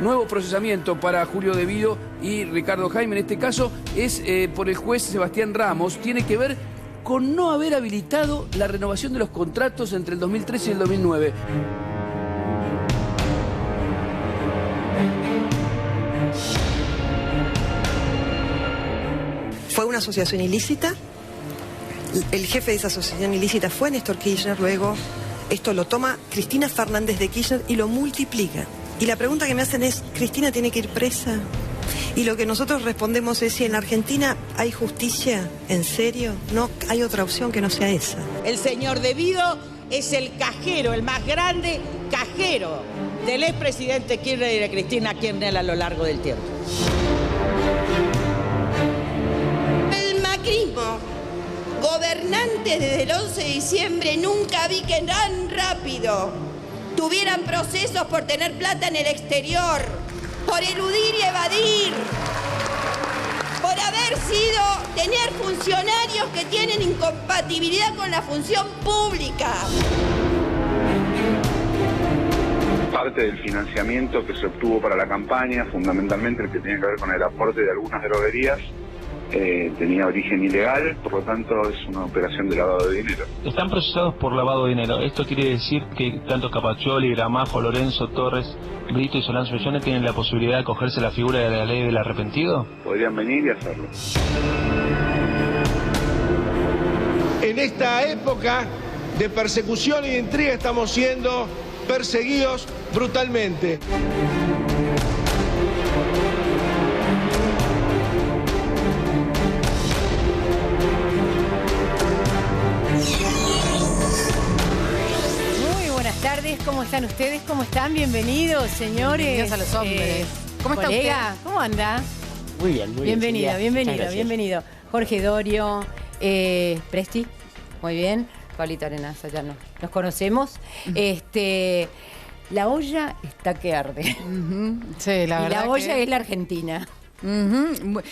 nuevo procesamiento para Julio Devido y Ricardo Jaime, en este caso, es por el juez Sebastián Ramos. Tiene que ver con no haber habilitado la renovación de los contratos entre el 2013 y el 2009. Fue una asociación ilícita. El jefe de esa asociación ilícita fue Néstor Kirchner. Luego esto lo toma Cristina Fernández de Kirchner y lo multiplica. Y la pregunta que me hacen es, ¿Cristina tiene que ir presa? Y lo que nosotros respondemos es, si en la Argentina hay justicia, ¿en serio? No hay otra opción que no sea esa. El señor Devido es el cajero, el más grande cajero del expresidente Kirchner y de Cristina Kirchner a lo largo del tiempo. El macrismo, gobernante desde el 11 de diciembre, nunca vi que tan rápido tuvieran procesos por tener plata en el exterior, por eludir y evadir, por tener funcionarios que tienen incompatibilidad con la función pública. Parte del financiamiento que se obtuvo para la campaña, fundamentalmente el que tenía que ver con el aporte de algunas droguerías, tenía origen ilegal, por lo tanto es una operación de lavado de dinero. Están procesados por lavado de dinero. ¿Esto quiere decir que tanto Capaccioli, Gramajo, Lorenzo, Torres, Brito y Solange Bellone tienen la posibilidad de acogerse a la figura de la ley del arrepentido? Podrían venir y hacerlo. En esta época de persecución y de intriga estamos siendo perseguidos brutalmente. ¿Cómo están ustedes? ¿Cómo están? Bienvenidos, señores. Bienvenidos a los hombres. ¿Cómo está usted? ¿Cómo anda? Muy bien, muy bien. Bienvenido. Jorge Dorio, Presti, muy bien. Pablito Arenas, ya nos conocemos. La olla está que arde. Sí, la verdad. Y la olla es la Argentina.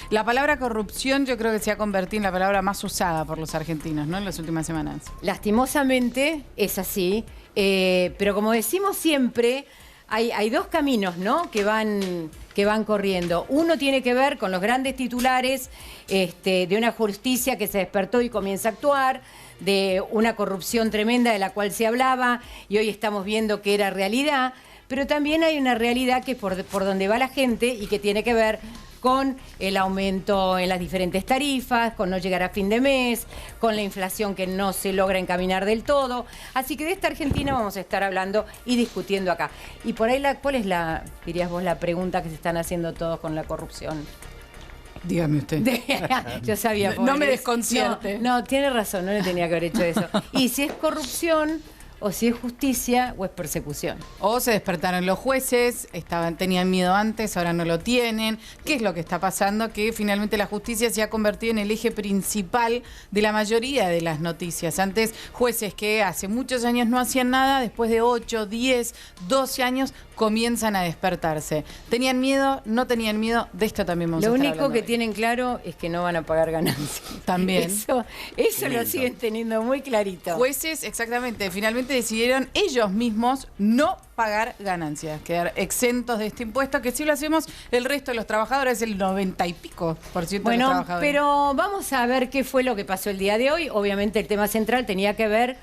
La palabra corrupción yo creo que se ha convertido en la palabra más usada por los argentinos, ¿no? En las últimas semanas. Lastimosamente es así. Pero como decimos siempre, hay dos caminos, ¿no?, que van corriendo. Uno tiene que ver con los grandes titulares de una justicia que se despertó y comienza a actuar, de una corrupción tremenda de la cual se hablaba y hoy estamos viendo que era realidad, pero también hay una realidad que es por donde va la gente y que tiene que ver con el aumento en las diferentes tarifas, con no llegar a fin de mes, con la inflación que no se logra encaminar del todo. Así que de esta Argentina vamos a estar hablando y discutiendo acá. Y por ahí, ¿cuál es dirías vos, la pregunta que se están haciendo todos con la corrupción? Dígame usted. Yo sabía. No me desconcierte. No, tiene razón, no le tenía que haber hecho eso. Y si es corrupción, o si es justicia, o es persecución. O se despertaron los jueces, tenían miedo antes, ahora no lo tienen. ¿Qué es lo que está pasando? Que finalmente la justicia se ha convertido en el eje principal de la mayoría de las noticias. Antes, jueces que hace muchos años no hacían nada, después de 8, 10, 12 años comienzan a despertarse. ¿Tenían miedo? ¿No tenían miedo? De esto también vamos a estar hablando. Lo único que tienen claro es que no van a pagar ganancias. También. Eso lo siguen teniendo muy clarito. Jueces, exactamente, finalmente decidieron ellos mismos no pagar ganancias, quedar exentos de este impuesto, que si lo hacemos el resto de los trabajadores, el 90 y pico % de los trabajadores. Bueno, pero vamos a ver qué fue lo que pasó el día de hoy. Obviamente el tema central tenía que ver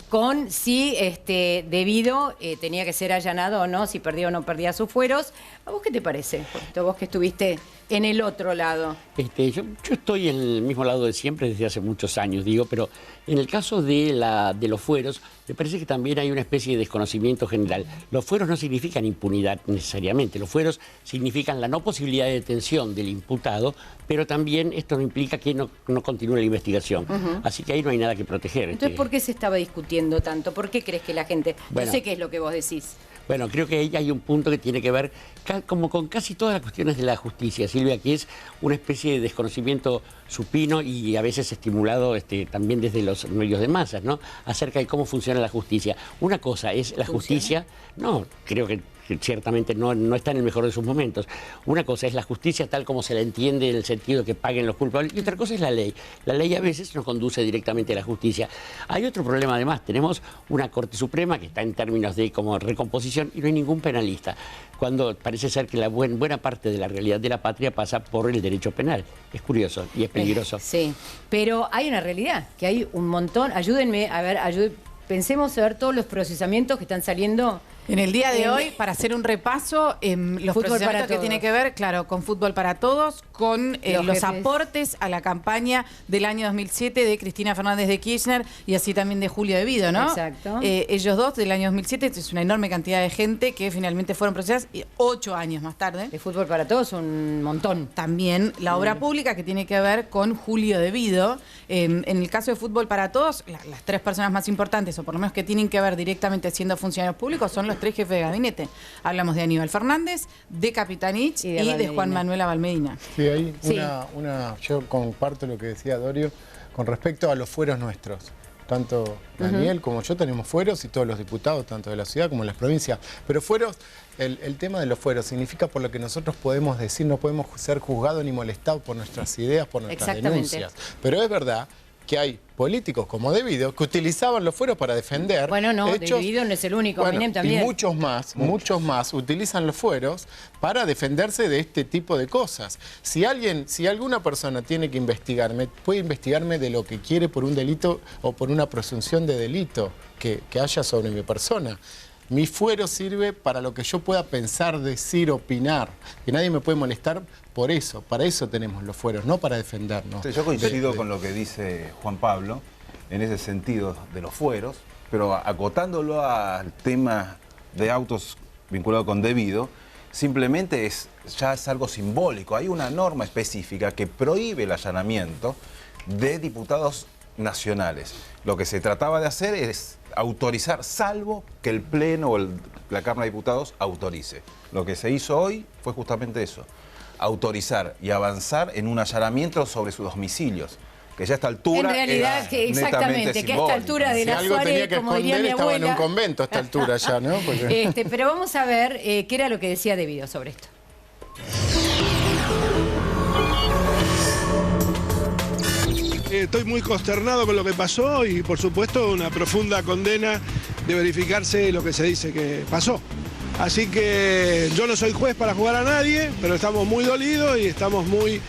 con si Devido tenía que ser allanado o no, si perdía o no perdía sus fueros. ¿A vos qué te parece, vos que estuviste en el otro lado? Yo estoy en el mismo lado de siempre desde hace muchos años, pero en el caso de los fueros, me parece que también hay una especie de desconocimiento general. Los fueros no significan impunidad necesariamente, los fueros significan la no posibilidad de detención del imputado, pero también esto no implica que no continúe la investigación. Así que ahí no hay nada que proteger. Entonces, ¿por qué se estaba discutiendo tanto? ¿Por qué crees que la gente...? Bueno, no sé qué es lo que vos decís. Bueno, creo que ahí hay un punto que tiene que ver, como con casi todas las cuestiones de la justicia, Silvia, que es una especie de desconocimiento supino y a veces estimulado también desde los medios de masas, ¿no?, acerca de cómo funciona la justicia. Una cosa es la justicia, no, creo que que ciertamente no está en el mejor de sus momentos. Una cosa es la justicia tal como se la entiende en el sentido de que paguen los culpables, y otra cosa es la ley. La ley a veces nos conduce directamente a la justicia. Hay otro problema además, tenemos una Corte Suprema que está en términos de como recomposición y no hay ningún penalista, cuando parece ser que la buena parte de la realidad de la patria pasa por el derecho penal. Es curioso y es peligroso. Sí, pero hay una realidad, que hay un montón, ayúdenme, a ver, pensemos a ver todos los procesamientos que están saliendo. En el día de hoy, para hacer un repaso, los procesamientos que tiene que ver, claro, con Fútbol para Todos, con los aportes a la campaña del año 2007 de Cristina Fernández de Kirchner y así también de Julio de Vido, ¿no? Exacto. Ellos dos del año 2007, es una enorme cantidad de gente que finalmente fueron procesadas 8 años más tarde. De Fútbol para Todos, un montón. También la obra pública que tiene que ver con Julio de Vido. En el caso de Fútbol para Todos, las 3 personas más importantes, o por lo menos que tienen que ver directamente siendo funcionarios públicos, son los 3 jefes de gabinete. Hablamos de Aníbal Fernández, de Capitanich y de Juan Manuel Abalmedina. Sí, ahí yo comparto lo que decía Dorio con respecto a los fueros nuestros. Tanto Daniel como yo tenemos fueros y todos los diputados, tanto de la ciudad como de las provincias. Pero fueros, el tema de los fueros significa por lo que nosotros podemos decir, no podemos ser juzgados ni molestados por nuestras ideas, por nuestras denuncias. Pero es verdad que hay políticos como De Vido que utilizaban los fueros para defender. Bueno, no, De Vido no es el único, Menem también. Y muchos más utilizan los fueros para defenderse de este tipo de cosas. Si alguna persona tiene que investigarme, puede investigarme de lo que quiere por un delito o por una presunción de delito que haya sobre mi persona. Mi fuero sirve para lo que yo pueda pensar, decir, opinar. Que nadie me puede molestar por eso. Para eso tenemos los fueros, no para defendernos. Yo coincido con lo que dice Juan Pablo en ese sentido de los fueros, pero acotándolo al tema de autos vinculado con De Vido, simplemente ya es algo simbólico. Hay una norma específica que prohíbe el allanamiento de diputados nacionales. Lo que se trataba de hacer es autorizar, salvo que el Pleno o la Cámara de Diputados autorice. Lo que se hizo hoy fue justamente eso, autorizar y avanzar en un allanamiento sobre sus domicilios, que ya a esta altura en realidad, que exactamente, que a esta altura de la Suárez, como diría mi abuela, estaba en un convento a esta altura ya, ¿no? Porque... pero vamos a ver qué era lo que decía De Vido sobre esto. Estoy muy consternado con lo que pasó y, por supuesto, una profunda condena de verificarse lo que se dice que pasó. Así que yo no soy juez para jugar a nadie, pero estamos muy dolidos y estamos muy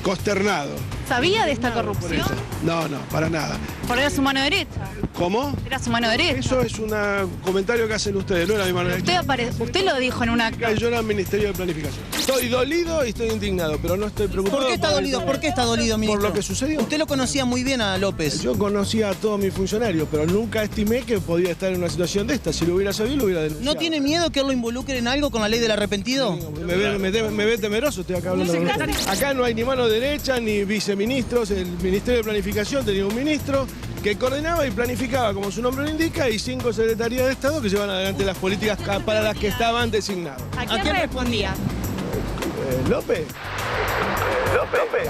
consternados. ¿Sabía de esta corrupción? No, para nada. ¿Por era su mano derecha? ¿Cómo? ¿Era su mano derecha? Eso es un comentario que hacen ustedes, no era mi mano derecha. Usted lo dijo en una... Yo era el Ministerio de Planificación. Estoy dolido y estoy indignado, pero no estoy preocupado. ¿Por qué está dolido? ¿Por qué está dolido, ministro? Por lo que sucedió. Usted lo conocía muy bien a López. Yo conocía a todos mis funcionarios, pero nunca estimé que podía estar en una situación de esta. Si lo hubiera sabido, lo hubiera denunciado. ¿No tiene miedo que él lo involucre en algo con la ley del arrepentido? Me ve temeroso, estoy acá hablando. Acá no hay ni mano derecha, ni viceministros. El Ministerio de Planificación tenía un ministro que coordinaba y planificaba, como su nombre lo indica, y 5 secretarías de Estado que llevan adelante las políticas para las que estaban designados. ¿A quién respondía? López.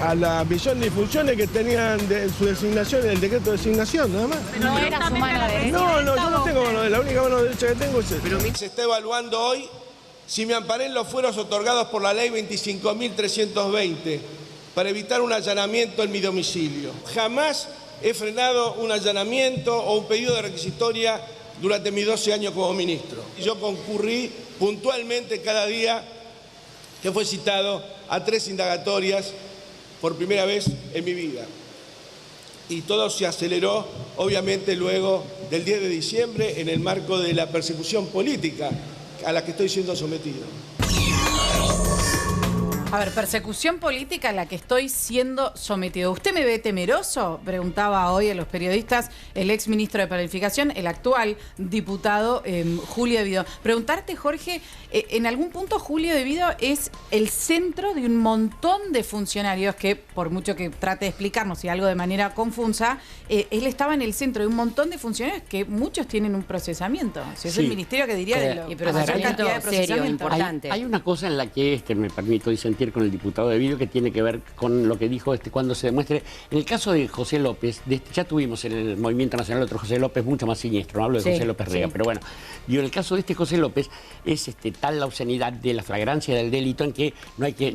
A la misión de funciones que tenían de su designación en el decreto de designación, nada más. ¿No era su mano derecha? No, yo no tengo mano derecha. La única mano derecha que tengo es esta. Pero se está evaluando hoy si me amparé en los fueros otorgados por la ley 25.320 para evitar un allanamiento en mi domicilio. Jamás he frenado un allanamiento o un pedido de requisitoria durante mis 12 años como ministro. Yo concurrí puntualmente cada día que fue citado a 3 indagatorias por primera vez en mi vida. Y todo se aceleró, obviamente, luego del 10 de diciembre en el marco de la persecución política a la que estoy siendo sometido. A ver, persecución política a la que estoy siendo sometido. ¿Usted me ve temeroso? Preguntaba hoy a los periodistas el ex ministro de Planificación, el actual diputado Julio de Vido. Preguntarte, Jorge, en algún punto Julio de Vido es el centro de un montón de funcionarios que, por mucho que trate de explicarnos y algo de manera confusa, él estaba en el centro de un montón de funcionarios que muchos tienen un procesamiento. O sea, es el ministerio que diría de lo procesamiento serio, importante. Hay una cosa en la que me permito disentir discutir con el diputado de Vido, que tiene que ver con lo que dijo cuando se demuestre. En el caso de José López, ya tuvimos en el Movimiento Nacional otro José López mucho más siniestro, no hablo de José López Rega, pero bueno, y en el caso de este José López es tal la obscenidad de la flagrancia del delito en que no hay que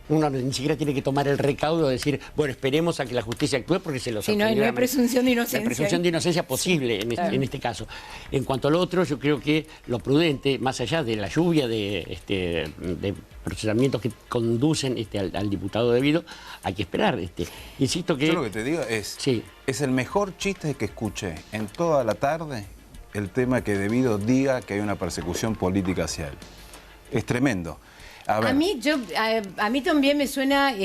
uno ni siquiera tiene que tomar el recaudo de decir, bueno, esperemos a que la justicia actúe porque se lo no hay presunción de inocencia. La presunción de inocencia posible en este caso. En cuanto a lo otro, yo creo que lo prudente, más allá de la lluvia de procesamientos que conducen al diputado de Vido, hay que esperar. Insisto que... Yo lo que te digo es, es el mejor chiste que escuché en toda la tarde, el tema que de Vido diga que hay una persecución política hacia él. Es tremendo. A mí también me suena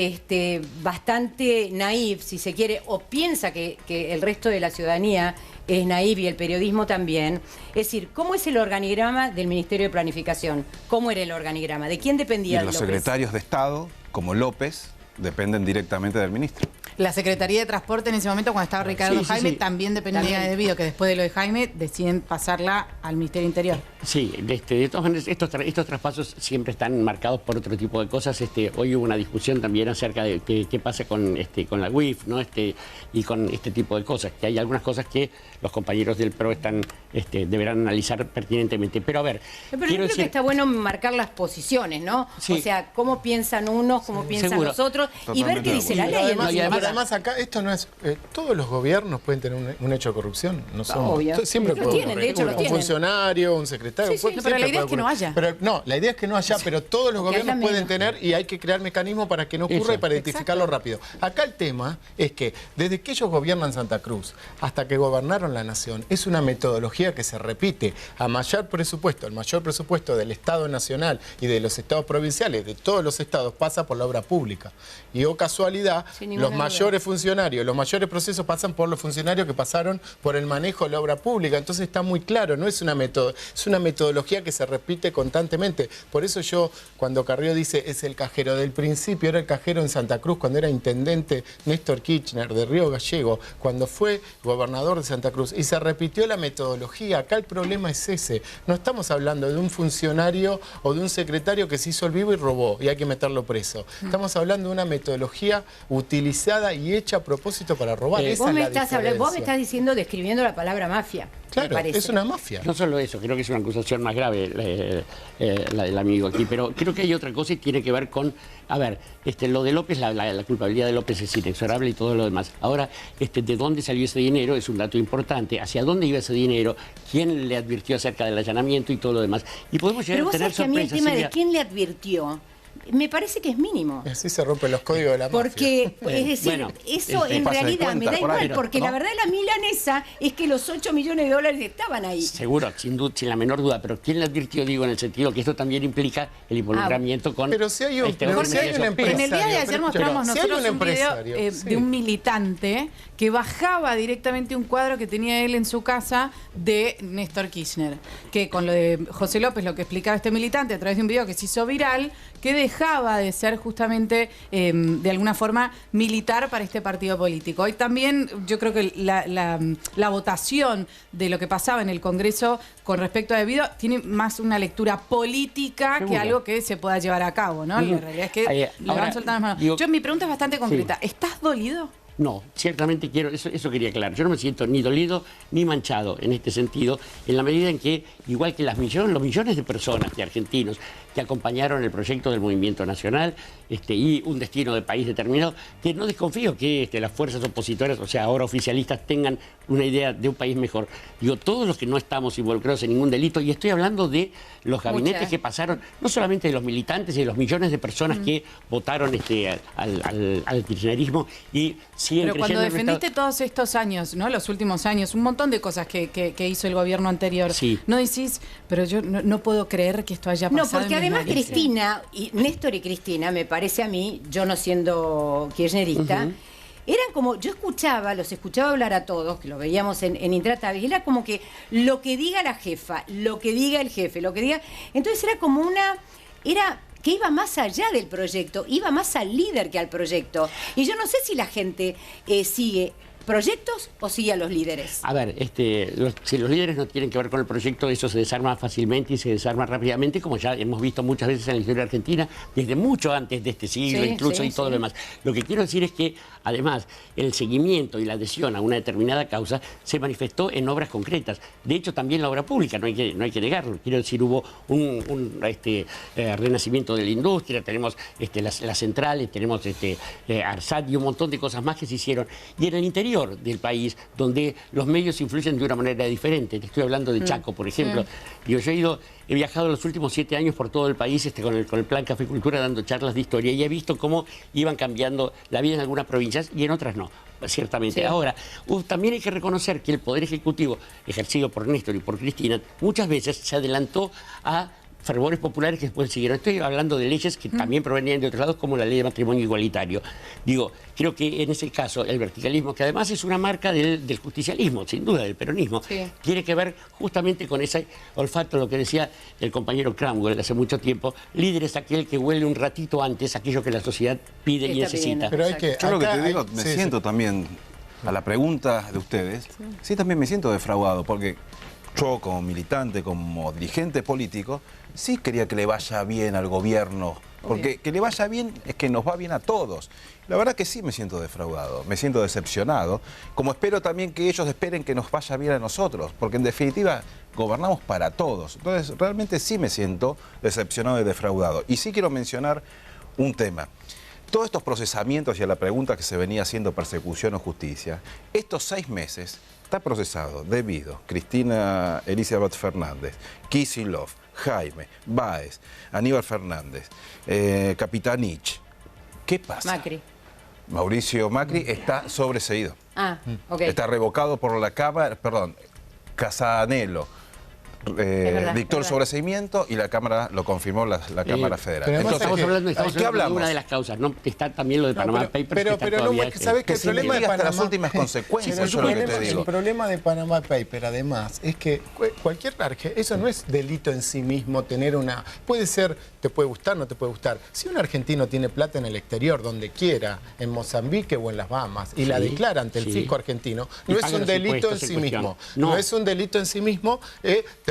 bastante naif, si se quiere, o piensa que el resto de la ciudadanía es naif y el periodismo también. Es decir, ¿cómo es el organigrama del Ministerio de Planificación? ¿Cómo era el organigrama? ¿De quién dependía Y los López? secretarios de Estado, como López, dependen directamente del ministro. La Secretaría de Transporte en ese momento, cuando estaba Ricardo Jaime, también dependía de Vido, que después de lo de Jaime deciden pasarla al Ministerio Interior. Sí, de todas maneras, estos traspasos siempre están marcados por otro tipo de cosas. Hoy hubo una discusión también acerca de qué pasa con la UIF, ¿no? Y con este tipo de cosas, que hay algunas cosas que los compañeros del PRO deberán analizar pertinentemente. Pero a ver, pero yo creo que está bueno marcar las posiciones, ¿no? Sí. O sea, cómo piensan unos, cómo piensan seguro. los otros, y ver qué dice la ley. Además acá esto no es... todos los gobiernos pueden tener un hecho de corrupción. No somos, obvio. Siempre Lo tienen, de hecho lo tienen. Un funcionario, un secretario... pero la idea es que no haya. Pero, no, la idea es que no haya, pero todos los gobiernos pueden tener y hay que crear mecanismos para que no ocurra y para identificarlo rápido. Acá el tema es que desde que ellos gobiernan Santa Cruz hasta que gobernaron la nación, es una metodología que se repite a mayor presupuesto. El mayor presupuesto del Estado Nacional y de los estados provinciales, de todos los estados, pasa por la obra pública. Y casualidad, los mayores funcionarios, los mayores procesos pasan por los funcionarios que pasaron por el manejo de la obra pública. Entonces está muy claro, no es una metodología que se repite constantemente. Por eso yo, cuando Carrió dice es el cajero del principio, era el cajero en Santa Cruz cuando era intendente Néstor Kirchner de Río Gallego, cuando fue gobernador de Santa Cruz, y se repitió la metodología. Acá el problema es ese. No estamos hablando de un funcionario o de un secretario que se hizo el vivo y robó y hay que meterlo preso. Estamos hablando de una metodología utilizada y hecha a propósó para robar. Vos me estás diciendo, describiendo la palabra mafia. Claro, es una mafia. No solo eso, creo que es una acusación más grave la del amigo aquí, pero creo que hay otra cosa y tiene que ver con, a ver, lo de López, la culpabilidad de López es inexorable y todo lo demás. Ahora, de dónde salió ese dinero es un dato importante, hacia dónde iba ese dinero, quién le advirtió acerca del allanamiento y todo lo demás. Y podemos llegar a tener sorpresas. Pero vos sabés que a mí el tema de quién le advirtió me parece que es mínimo. Así se rompen los códigos de la mafia. Porque, es decir, eso en realidad me da igual, porque la verdad la milanesa es que los 8 millones de dólares estaban ahí. Seguro, sin la menor duda, pero ¿quién le advirtió? Digo, en el sentido que esto también implica el involucramiento con... Pero si hay un empresario... En el día de ayer mostramos nosotros un video de un militante que bajaba directamente un cuadro que tenía él en su casa de Néstor Kirchner, que con lo de José López, lo que explicaba este militante a través de un video que se hizo viral, que dejaba de ser justamente de alguna forma militar para este partido político. Hoy también yo creo que la votación de lo que pasaba en el Congreso con respecto a Debido tiene más una lectura política que algo que se pueda llevar a cabo, ¿no? La realidad es que le van soltando las manos. Mi pregunta es bastante concreta. ¿Estás dolido? No, ciertamente eso quería aclarar. Yo no me siento ni dolido ni manchado en este sentido, en la medida en que, igual que los millones de personas, de argentinos, que acompañaron el proyecto del Movimiento Nacional y un destino de país determinado, que no desconfío que las fuerzas opositoras, o sea, ahora oficialistas, tengan una idea de un país mejor. Digo, todos los que no estamos involucrados en ningún delito, y estoy hablando de los gabinetes que pasaron, no solamente de los militantes y de los millones de personas que votaron al kirchnerismo y siguen Pero cuando creyendo defendiste todos estos años, ¿no? Los últimos años, un montón de cosas que hizo el gobierno anterior, no decís, pero yo no puedo creer que esto haya pasado. No, porque además Cristina, Néstor y Cristina, me parece a mí, yo no siendo kirchnerista, eran como, yo los escuchaba hablar a todos, que lo veíamos en Intratables, era como que lo que diga la jefa, lo que diga el jefe, lo que diga... Entonces era como que iba más allá del proyecto, iba más al líder que al proyecto. Y yo no sé si la gente sigue proyectos o sigue a los líderes? A ver, si los líderes no tienen que ver con el proyecto, eso se desarma fácilmente y se desarma rápidamente, como ya hemos visto muchas veces en la historia argentina, desde mucho antes de este siglo, incluso, y todo lo demás. Lo que quiero decir es que, además, el seguimiento y la adhesión a una determinada causa se manifestó en obras concretas. De hecho, también la obra pública, no hay que negarlo. Quiero decir, hubo un renacimiento de la industria, tenemos las centrales, tenemos ARSAT y un montón de cosas más que se hicieron. Y en el interior del país, donde los medios influyen de una manera diferente. Te estoy hablando de Chaco, por ejemplo. Yo he viajado los últimos 7 años por todo el país con el Plan Cafecultura dando charlas de historia y he visto cómo iban cambiando la vida en algunas provincias y en otras no, ciertamente. Sí. Ahora, también hay que reconocer que el Poder Ejecutivo, ejercido por Néstor y por Cristina, muchas veces se adelantó a fervores populares que después siguieron. Estoy hablando de leyes que también provenían de otros lados, como la ley de matrimonio igualitario. Digo, creo que en ese caso el verticalismo, que además es una marca del justicialismo, sin duda, del peronismo, tiene que ver justamente con ese olfato, lo que decía el compañero Cromwell hace mucho tiempo: líder es aquel que huele un ratito antes aquello que la sociedad pide y necesita. Pero yo lo que te digo, me siento también, a la pregunta de ustedes, sí también me siento defraudado, porque yo como militante, como dirigente político, sí quería que le vaya bien al gobierno, porque que le vaya bien es que nos va bien a todos. La verdad que sí me siento defraudado, me siento decepcionado, como espero también que ellos esperen que nos vaya bien a nosotros, porque en definitiva gobernamos para todos. Entonces realmente sí me siento decepcionado y defraudado. Y sí quiero mencionar un tema. Todos estos procesamientos y a la pregunta que se venía haciendo persecución o justicia, estos 6 meses está procesado debido Cristina Elizabeth Fernández, Kicillof, Jaime, Báez, Aníbal Fernández, Capitanich. ¿Qué pasa? Macri. Mauricio Macri está sobreseído. Está revocado por la Cámara, perdón, Casanelo. Dictó el sobreseimiento y la Cámara lo confirmó, la Cámara Federal. Entonces, estamos hablando de una de las causas, ¿no? Está también lo de Panamá Papers. Pero ¿sabes qué? El problema de Panamá, las últimas consecuencias, eso es lo que te digo. El problema de Panamá Papers, además, es que cualquier eso no es delito en sí mismo, tener una... Puede ser, te puede gustar, no te puede gustar. Si un argentino tiene plata en el exterior, donde quiera, en Mozambique o en las Bahamas, y la declara ante el fisco argentino, no es un delito en sí mismo. No es un delito en sí mismo.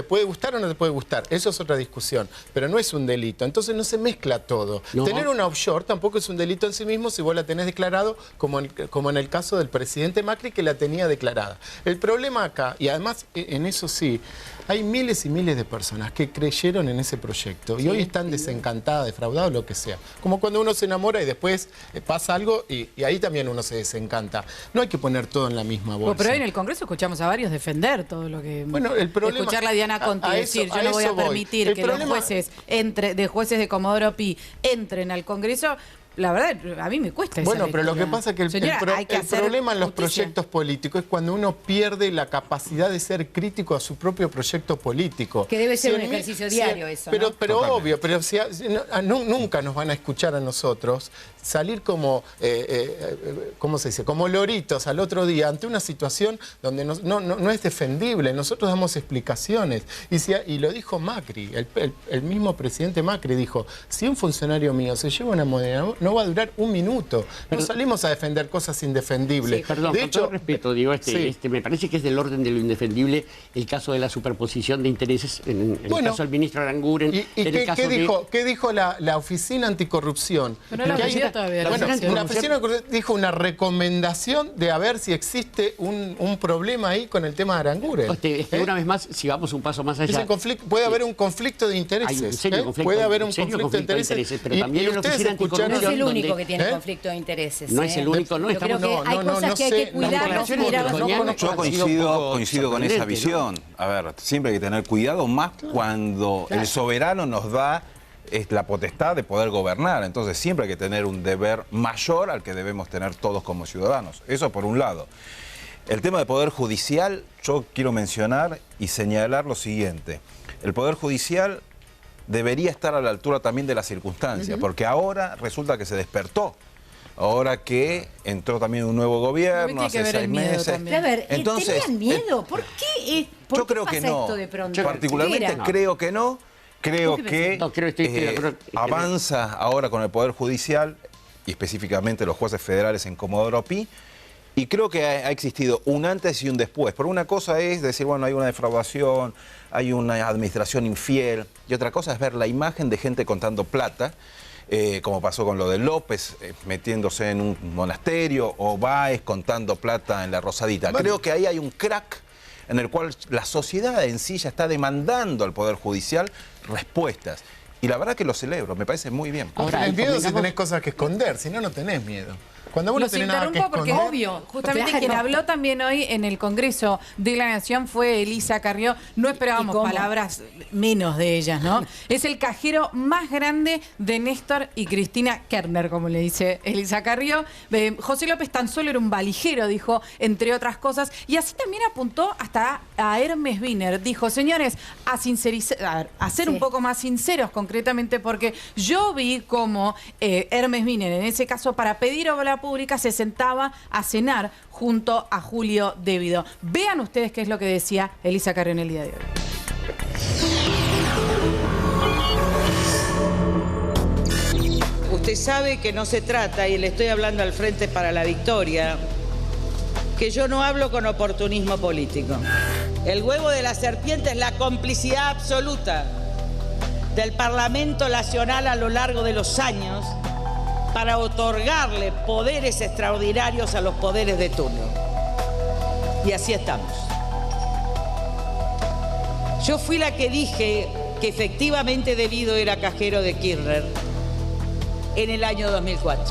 ¿Te puede gustar o no te puede gustar? Eso es otra discusión, pero no es un delito. Entonces no se mezcla todo. Tener una offshore tampoco es un delito en sí mismo si vos la tenés declarado, como en el caso del presidente Macri, que la tenía declarada. El problema acá, y además en eso sí, hay miles y miles de personas que creyeron en ese proyecto y hoy están desencantadas, defraudadas, lo que sea. Como cuando uno se enamora y después pasa algo y ahí también uno se desencanta. No hay que poner todo en la misma bolsa. Pero hoy en el Congreso escuchamos a varios defender todo lo que... Bueno, el problema... Escuchar a Diana Conti decir, yo no voy a permitir que los jueces de Comodoro Pi entren al Congreso. La verdad, a mí me cuesta esa Bueno, pero lo que pasa es que el problema en los justicia. proyectos políticos es cuando uno pierde la capacidad de ser crítico a su propio proyecto político. Que debe ser un ejercicio diario eso, pero, ¿no? Pero obvio, pero nunca nos van a escuchar a nosotros salir como, ¿cómo se dice? Como loritos al otro día ante una situación donde no es defendible. Nosotros damos explicaciones. Y lo dijo Macri, el mismo presidente Macri dijo, si un funcionario mío se lleva una moneda, no va a durar un minuto. No salimos a defender cosas indefendibles. Sí, perdón, con todo respeto, digo, me parece que es del orden de lo indefendible el caso de la superposición de intereses en el caso del ministro Aranguren. ¿Y qué dijo la Oficina Anticorrupción? Pero la oficina todavía. Bueno, la Oficina Anticorrupción dijo una recomendación de a ver si existe un problema ahí con el tema de Aranguren. Es que una vez más, si vamos un paso más allá... Puede haber un conflicto de intereses. Hay un serio conflicto, puede haber un conflicto de intereses. Pero también en la Oficina Anticorrupción... No es el único que tiene conflicto de intereses. No es el único, no. Yo creo que hay cosas que hay que cuidar. Yo coincido con esa visión. A ver, siempre hay que tener cuidado, más cuando el soberano nos da la potestad de poder gobernar. Entonces siempre hay que tener un deber mayor al que debemos tener todos como ciudadanos. Eso por un lado. El tema del Poder Judicial, yo quiero mencionar y señalar lo siguiente. El Poder Judicial debería estar a la altura también de las circunstancias, porque ahora resulta que se despertó. Ahora que entró también un nuevo gobierno hace 6 meses. A ver, entonces, ¿tenían miedo? ¿Por qué? Yo creo que no. Particularmente creo que no. Creo que avanza ahora con el Poder Judicial y específicamente los jueces federales en Comodoro Pi, Y creo que ha existido un antes y un después. Pero una cosa es decir, bueno, hay una defraudación, hay una administración infiel, y otra cosa es ver la imagen de gente contando plata, como pasó con lo de López, metiéndose en un monasterio, o Báez contando plata en la Rosadita. Creo que ahí hay un crack en el cual la sociedad en sí ya está demandando al Poder Judicial respuestas. Y la verdad que lo celebro, me parece muy bien. Ahora, tenés miedo si tenés cosas que esconder, si no, no tenés miedo. Cuando vos no tenés nada que esconder... porque obvio, justamente quien habló también hoy en el Congreso de la Nación fue Elisa Carrió. No esperábamos palabras menos de ellas, ¿no? Es el cajero más grande de Néstor y Cristina Kirchner, como le dice Elisa Carrió. José López tan solo era un valijero, dijo, entre otras cosas. Y así también apuntó hasta a Hermes Wiener. Dijo, señores, a ser un poco más sinceros concretamente, porque yo vi como Hermes Wiener, en ese caso, para pedir obra pública, se sentaba a cenar junto a Julio Devido. Vean ustedes qué es lo que decía Elisa Carrió en el día de hoy. Usted sabe que no se trata, y le estoy hablando al Frente para la Victoria, que yo no hablo con oportunismo político. El huevo de la serpiente es la complicidad absoluta del Parlamento Nacional a lo largo de los años para otorgarle poderes extraordinarios a los poderes de turno. Y así estamos. Yo fui la que dije que efectivamente Devido era cajero de Kirchner en el año 2004.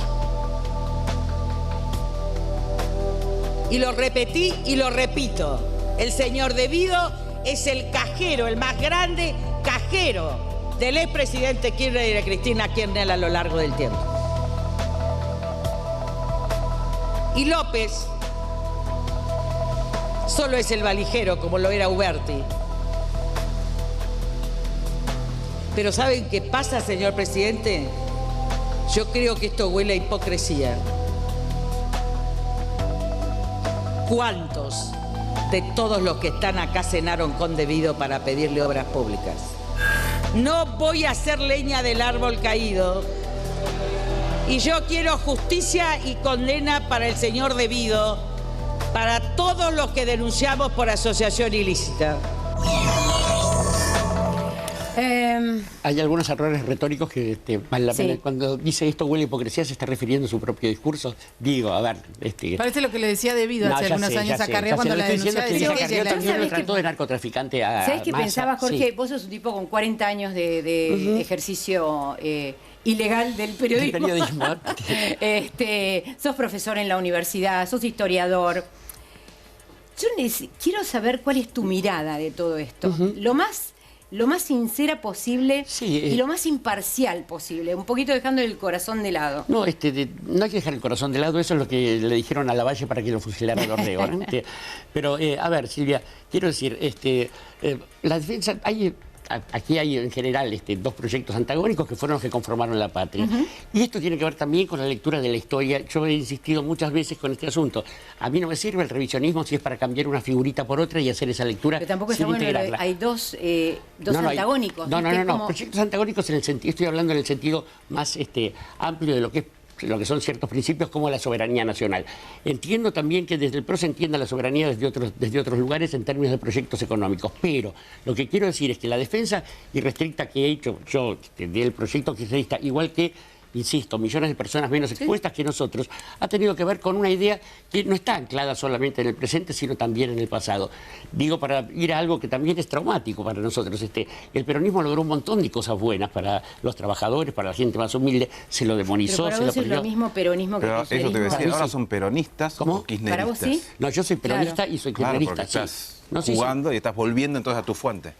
Y lo repetí y lo repito. El señor Devido es el cajero, el más grande cajero del expresidente Kirchner y de Cristina Kirchner a lo largo del tiempo. Y López solo es el valijero, como lo era Uberti. Pero ¿saben qué pasa, señor presidente? Yo creo que esto huele a hipocresía. ¿Cuántos de todos los que están acá cenaron con Devido para pedirle obras públicas? No voy a hacer leña del árbol caído. Y yo quiero justicia y condena para el señor Devido, para todos los que denunciamos por asociación ilícita. Hay algunos errores retóricos que vale la pena. Cuando dice esto huele a hipocresía, se está refiriendo a su propio discurso. Digo, a ver... Parece lo que le decía Devido hace algunos años a Carrió cuando la denunciaba. Carrió también lo trató de narcotraficante a ¿sabés qué Massa? pensaba, Jorge? Sí. Vos sos un tipo con 40 años de ejercicio ilegal del periodismo. Sos profesor en la universidad, sos historiador. Yo quiero saber cuál es tu mirada de todo esto. Lo más sincera posible y lo más imparcial posible, un poquito dejando el corazón de lado. No, no hay que dejar el corazón de lado, eso es lo que le dijeron a Lavalle para que lo fusilara el Orrego. Pero, a ver, Silvia, quiero decir, la defensa, aquí hay en general dos proyectos antagónicos que fueron los que conformaron la patria. Y esto tiene que ver también con la lectura de la historia. Yo he insistido muchas veces con este asunto. A mí no me sirve el revisionismo si es para cambiar una figurita por otra y hacer esa lectura. Pero tampoco sin está bueno, integrarla. hay dos antagónicos. No, proyectos antagónicos en el sentido, estoy hablando en el sentido más amplio de lo que son ciertos principios como la soberanía nacional. Entiendo también que desde el PRO se entienda la soberanía desde otros lugares en términos de proyectos económicos, pero lo que quiero decir es que la defensa irrestricta que he hecho yo del proyecto kirchnerista, igual que, insisto, millones de personas menos expuestas que nosotros, ha tenido que ver con una idea que no está anclada solamente en el presente, sino también en el pasado. Digo, para ir a algo que también es traumático para nosotros. El peronismo logró un montón de cosas buenas para los trabajadores, para la gente más humilde, se lo demonizó, pero para vos se lo es lo mismo peronismo que kirchnerismo. Pero eso te voy a decir, ahora son peronistas o kirchneristas. ¿Para vos sí? No, yo soy peronista y soy kirchnerista. Claro, porque estás jugando y estás volviendo entonces a tu fuente,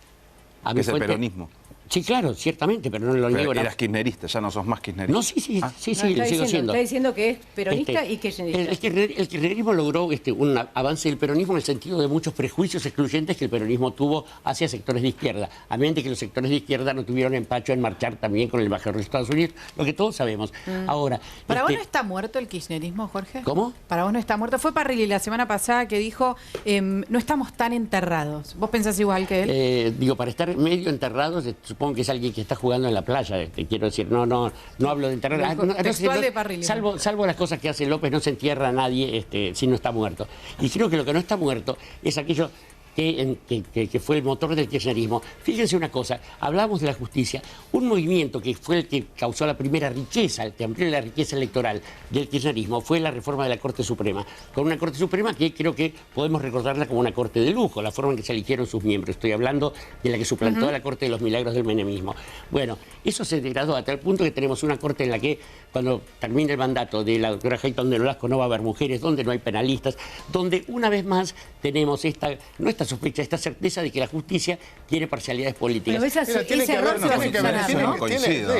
que es el peronismo. Sí, claro, ciertamente, pero no lo niego. Eras kirchnerista, ya no sos más kirchnerista. No, sí, lo sigo siendo. Está diciendo que es peronista y kirchnerista. El kirchnerismo logró un avance del peronismo en el sentido de muchos prejuicios excluyentes que el peronismo tuvo hacia sectores de izquierda. A menos de que los sectores de izquierda no tuvieron empacho en marchar también con el embajador de Estados Unidos, lo que todos sabemos. Ahora, ¿para vos no está muerto el kirchnerismo, Jorge? ¿Cómo? Para vos no está muerto. Fue Parrilli la semana pasada que dijo, no estamos tan enterrados. ¿Vos pensás igual que él? Digo, para estar medio enterrados, supongo que es alguien que está jugando en la playa, quiero decir, no hablo de enterrar. Textual de Parrilli. Salvo las cosas que hace López, no se entierra a nadie si no está muerto. Y creo que lo que no está muerto es aquello que fue el motor del kirchnerismo. Fíjense una cosa, hablábamos de la justicia, un movimiento que fue el que causó la primera riqueza, el que amplió la riqueza electoral del kirchnerismo, fue la reforma de la Corte Suprema, con una Corte Suprema que creo que podemos recordarla como una Corte de lujo, la forma en que se eligieron sus miembros. Estoy hablando de la que suplantó a la Corte de los Milagros del menemismo. Bueno, eso se degradó a tal punto que tenemos una Corte en la que cuando termine el mandato de la doctora Hayton de Nolasco no va a haber mujeres, donde no hay penalistas, donde una vez más tenemos esta sospecha, esta certeza de que la justicia tiene parcialidades políticas. Pero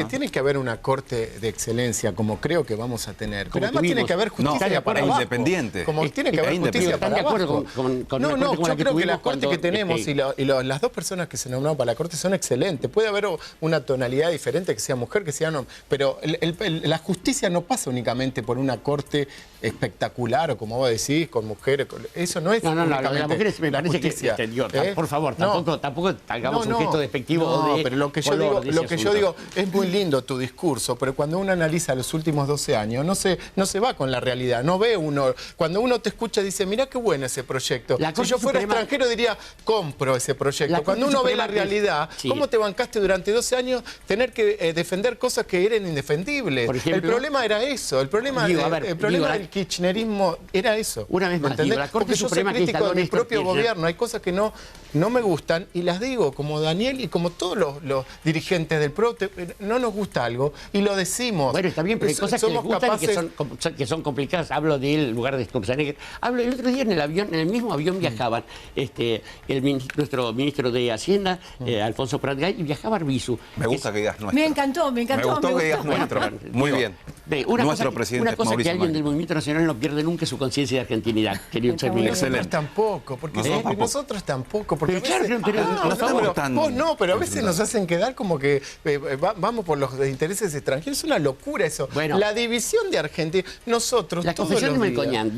tiene que haber una corte de excelencia, como creo que vamos a tener. Pero además tuvimos. tiene que haber justicia para abajo. Independiente. Como tiene que haber justicia para ¿Están de acuerdo abajo. Yo creo que la corte que tenemos y las dos personas que se nombraron para la corte son excelentes. Puede haber una tonalidad diferente, que sea mujer, que sea hombre. Pero la justicia no pasa únicamente por una corte espectacular, o como vos decís, con mujeres. Eso no es únicamente las mujeres me parece justicia. Por favor, tampoco hagamos un gesto despectivo pero lo que yo digo, es muy lindo tu discurso, pero cuando uno analiza los últimos 12 años, no se va con la realidad, no ve uno. Cuando uno te escucha, dice, mirá qué bueno ese proyecto. Si yo fuera extranjero diría, compro ese proyecto. Cuando uno ve la realidad, ¿cómo te bancaste durante 12 años tener que defender cosas que eran indefendibles? El problema era eso, el problema del kirchnerismo era eso. Una vez más, la Corte Suprema, que crítico de mi propio gobierno, hay cosas que no me gustan y las digo, como Daniel y como todos los dirigentes del PRO, no nos gusta algo y lo decimos. Bueno, está bien, pero hay cosas que les gustan y que son complicadas. Hablo del lugar de Sturzenegger. Hablo el otro día en el mismo avión viajaban nuestro ministro de Hacienda, Alfonso Prat-Gay, y viajaba Arbizu. Me gusta que digas nuestro. Me encantó. Me gustó que digas nuestro. Muy bien. Nuestro presidente una cosa Mauricio que alguien del Movimiento Nacional no pierde nunca es su conciencia de argentinidad, querido Chemi. Nosotros tampoco, porque nosotros tampoco. Porque pero a veces nos hacen quedar como que vamos por los intereses extranjeros. Es una locura eso. Bueno, la división de Argentina, nosotros la confesión de Melconian,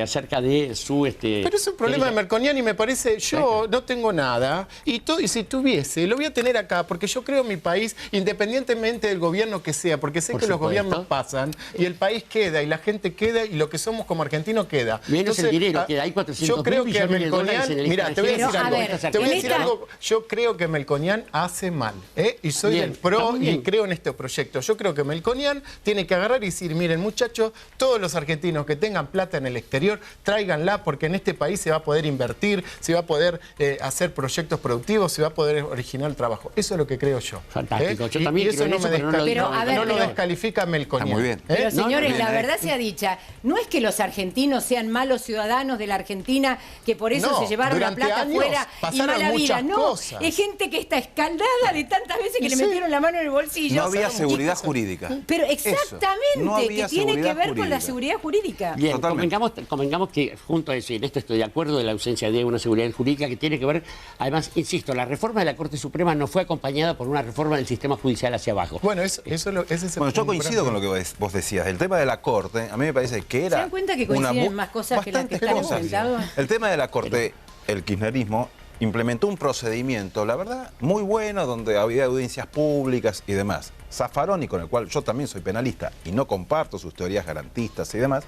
acerca de su... Pero es un problema de Melconian y me parece, yo no tengo nada y si tuviese, lo voy a tener acá porque yo creo en mi país, independientemente del gobierno que sea, porque sé que los gobiernos pasan y el país queda y la gente queda y lo que somos como argentinos queda. Menos el dinero, que hay 400 yo creo que Melconian, mira, te voy a decir algo, yo creo que Melconian hace mal, y soy del PRO y creo en este proyecto. Yo creo que Melconian tiene que agarrar y decir, miren muchachos, todos los argentinos que tengan plata en el exterior, tráiganla porque en este país se va a poder invertir, se va a poder hacer proyectos productivos, se va a poder originar trabajo. Eso es lo que creo yo. Fantástico. Yo también creo en eso, no lo descalifica Melconian. Muy bien. Pero señores, la verdad sea dicha, no es que los argentinos sean malos ciudadanos de la Argentina, que por eso se llevaron la plata afuera y mala vida. No, es gente que está escaldada de tantas veces que le metieron la mano en el bolsillo. No había seguridad jurídica. Pero exactamente, que tiene que ver con la seguridad jurídica. Bien, convengamos que junto a eso, y en esto estoy de acuerdo, de la ausencia de una seguridad jurídica que tiene que ver, además, insisto, la reforma de la Corte Suprema no fue acompañada por una reforma del sistema judicial hacia abajo. Bueno, yo coincido con lo que vos decías. El tema de la Corte, a mí me parece que era... ¿Se dan cuenta que coinciden más cosas que las que están enfrentados? El tema de la Corte, el kirchnerismo implementó un procedimiento, la verdad, muy bueno, donde había audiencias públicas y demás. Zaffaroni, con el cual yo también soy penalista y no comparto sus teorías garantistas y demás,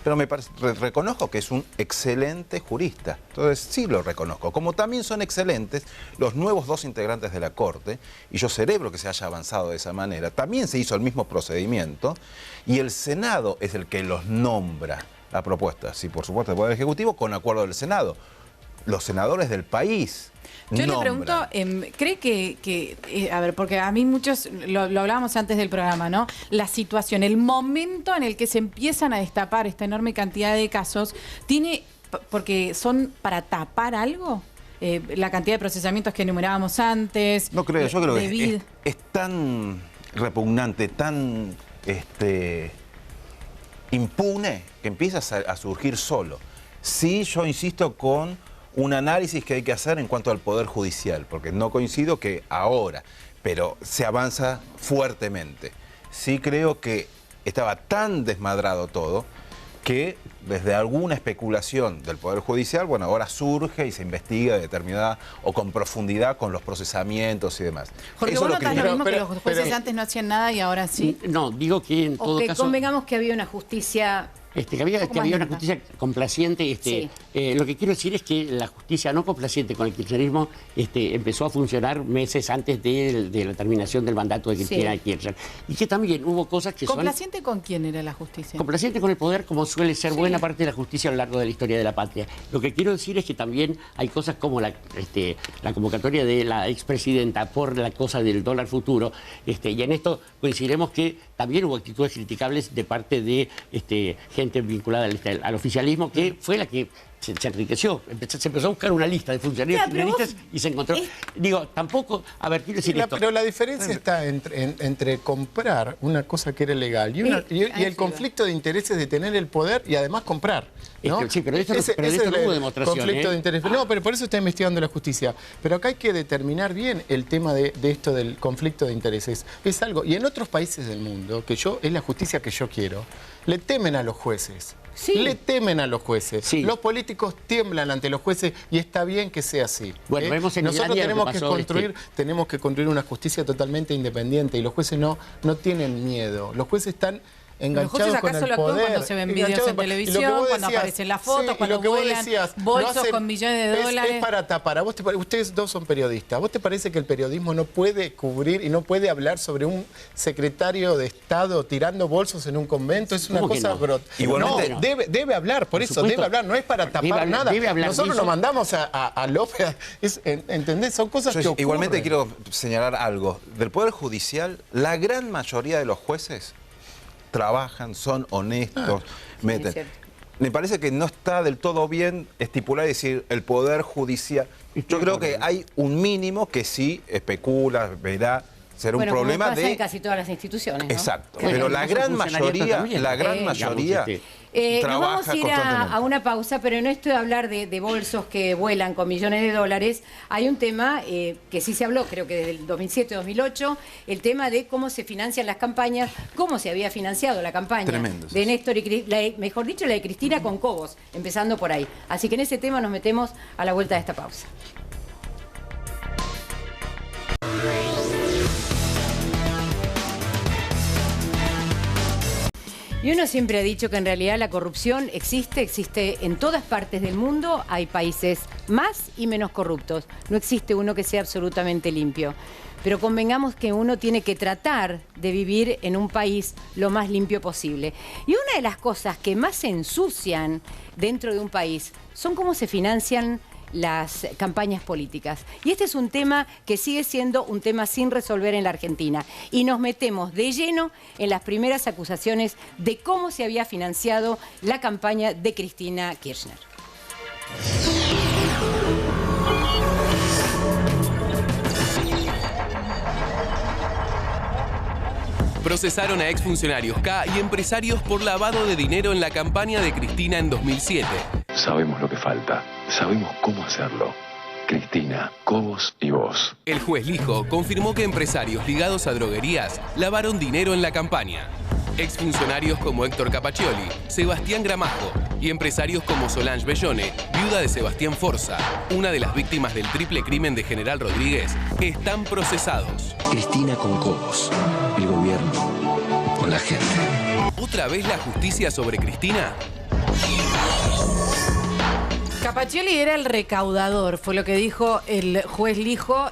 pero reconozco que es un excelente jurista. Entonces sí lo reconozco. Como también son excelentes los nuevos 2 integrantes de la Corte, y yo celebro que se haya avanzado de esa manera. También se hizo el mismo procedimiento y el Senado es el que los nombra a propuestas, y por supuesto el Poder Ejecutivo con acuerdo del Senado. Los senadores del país. Yo le pregunto, ¿cree que a ver, porque a mí muchos, lo hablábamos antes del programa, ¿no? La situación, el momento en el que se empiezan a destapar esta enorme cantidad de casos, porque son para tapar algo? La cantidad de procesamientos que enumerábamos antes. No creo, yo creo que es tan repugnante, tan impune, que empieza a surgir solo. Sí, yo insisto con un análisis que hay que hacer en cuanto al Poder Judicial, porque no coincido que ahora, pero se avanza fuertemente. Sí creo que estaba tan desmadrado todo que desde alguna especulación del Poder Judicial, bueno, ahora surge y se investiga de determinada o con profundidad con los procesamientos y demás. Jorge, Eso ¿vos es lo notás que lo mismo que los jueces antes no hacían nada y ahora sí? No, digo que en todo O que caso... convengamos que había una justicia... que había una justicia complaciente. Sí. Lo que quiero decir es que la justicia no complaciente con el kirchnerismo empezó a funcionar meses antes de la terminación del mandato de Cristina Kirchner. Y que también hubo cosas que ¿Complaciente con quién era la justicia? Complaciente con el poder, como suele ser buena parte de la justicia a lo largo de la historia de la patria. Lo que quiero decir es que también hay cosas como la convocatoria de la expresidenta por la cosa del dólar futuro, y en esto coincidiremos que también hubo actitudes criticables de parte de gente vinculada al oficialismo, que fue la que se enriqueció. Se empezó a buscar una lista de funcionarios kirchneristas y se encontró... Digo, tampoco... A ver, quiero decir esto. Pero la diferencia está entre comprar una cosa que era legal y el conflicto de intereses de tener el poder y además comprar, ¿no? Sí, pero de esto no hubo demostración. Conflicto de intereses. No, pero por eso está investigando la justicia. Pero acá hay que determinar bien el tema de esto del conflicto de intereses. Es algo... Y en otros países del mundo, es la justicia que yo quiero, le temen a los jueces. Sí. Le temen a los jueces. Sí. Los políticos tiemblan ante los jueces y está bien que sea así. Bueno, vemos en nosotros Italia tenemos que construir una justicia totalmente independiente y los jueces no tienen miedo. Los jueces están enganchados con el poder. Cuando se ven videos en televisión, cuando aparecen las fotos, cuando vuelan bolsos con millones de dólares. Es para tapar. Ustedes dos son periodistas. ¿Vos te parece que el periodismo no puede cubrir y no puede hablar sobre un secretario de Estado tirando bolsos en un convento? Es una cosa Igualmente no, debe hablar, por eso debe hablar. No es para tapar nada. Nosotros nos mandamos a López. ¿Entendés? Son cosas que ocurren. Igualmente quiero señalar algo. Del Poder Judicial, la gran mayoría de los jueces trabajan, son honestos, meten. Me parece que no está del todo bien estipular y decir el Poder Judicial. Yo creo que hay un mínimo que sí especula, verá, será un problema como pasa en casi todas las instituciones, ¿no? Exacto, pero la gran mayoría nos vamos a ir a una pausa, pero en esto de hablar de bolsos que vuelan con millones de dólares, hay un tema que sí se habló, creo que desde el 2007-2008, el tema de cómo se financian las campañas, cómo se había financiado la campaña de Néstor y mejor dicho, la de Cristina con Cobos, empezando por ahí. Así que en ese tema nos metemos a la vuelta de esta pausa. Y uno siempre ha dicho que en realidad la corrupción existe en todas partes del mundo. Hay países más y menos corruptos. No existe uno que sea absolutamente limpio. Pero convengamos que uno tiene que tratar de vivir en un país lo más limpio posible. Y una de las cosas que más se ensucian dentro de un país son cómo se financian las campañas políticas. Y este es un tema que sigue siendo un tema sin resolver en la Argentina. Y nos metemos de lleno en las primeras acusaciones de cómo se había financiado la campaña de Cristina Kirchner. Procesaron a exfuncionarios K y empresarios por lavado de dinero en la campaña de Cristina en 2007. Sabemos lo que falta, sabemos cómo hacerlo. Cristina, Cobos y vos. El juez Lijo confirmó que empresarios ligados a droguerías lavaron dinero en la campaña. Exfuncionarios como Héctor Capaccioli, Sebastián Gramajo y empresarios como Solange Bellone, viuda de Sebastián Forza, una de las víctimas del triple crimen de General Rodríguez, están procesados. Cristina con Cobos, el gobierno con la gente. ¿Otra vez la justicia sobre Cristina? Capaccioli era el recaudador, fue lo que dijo el juez Lijo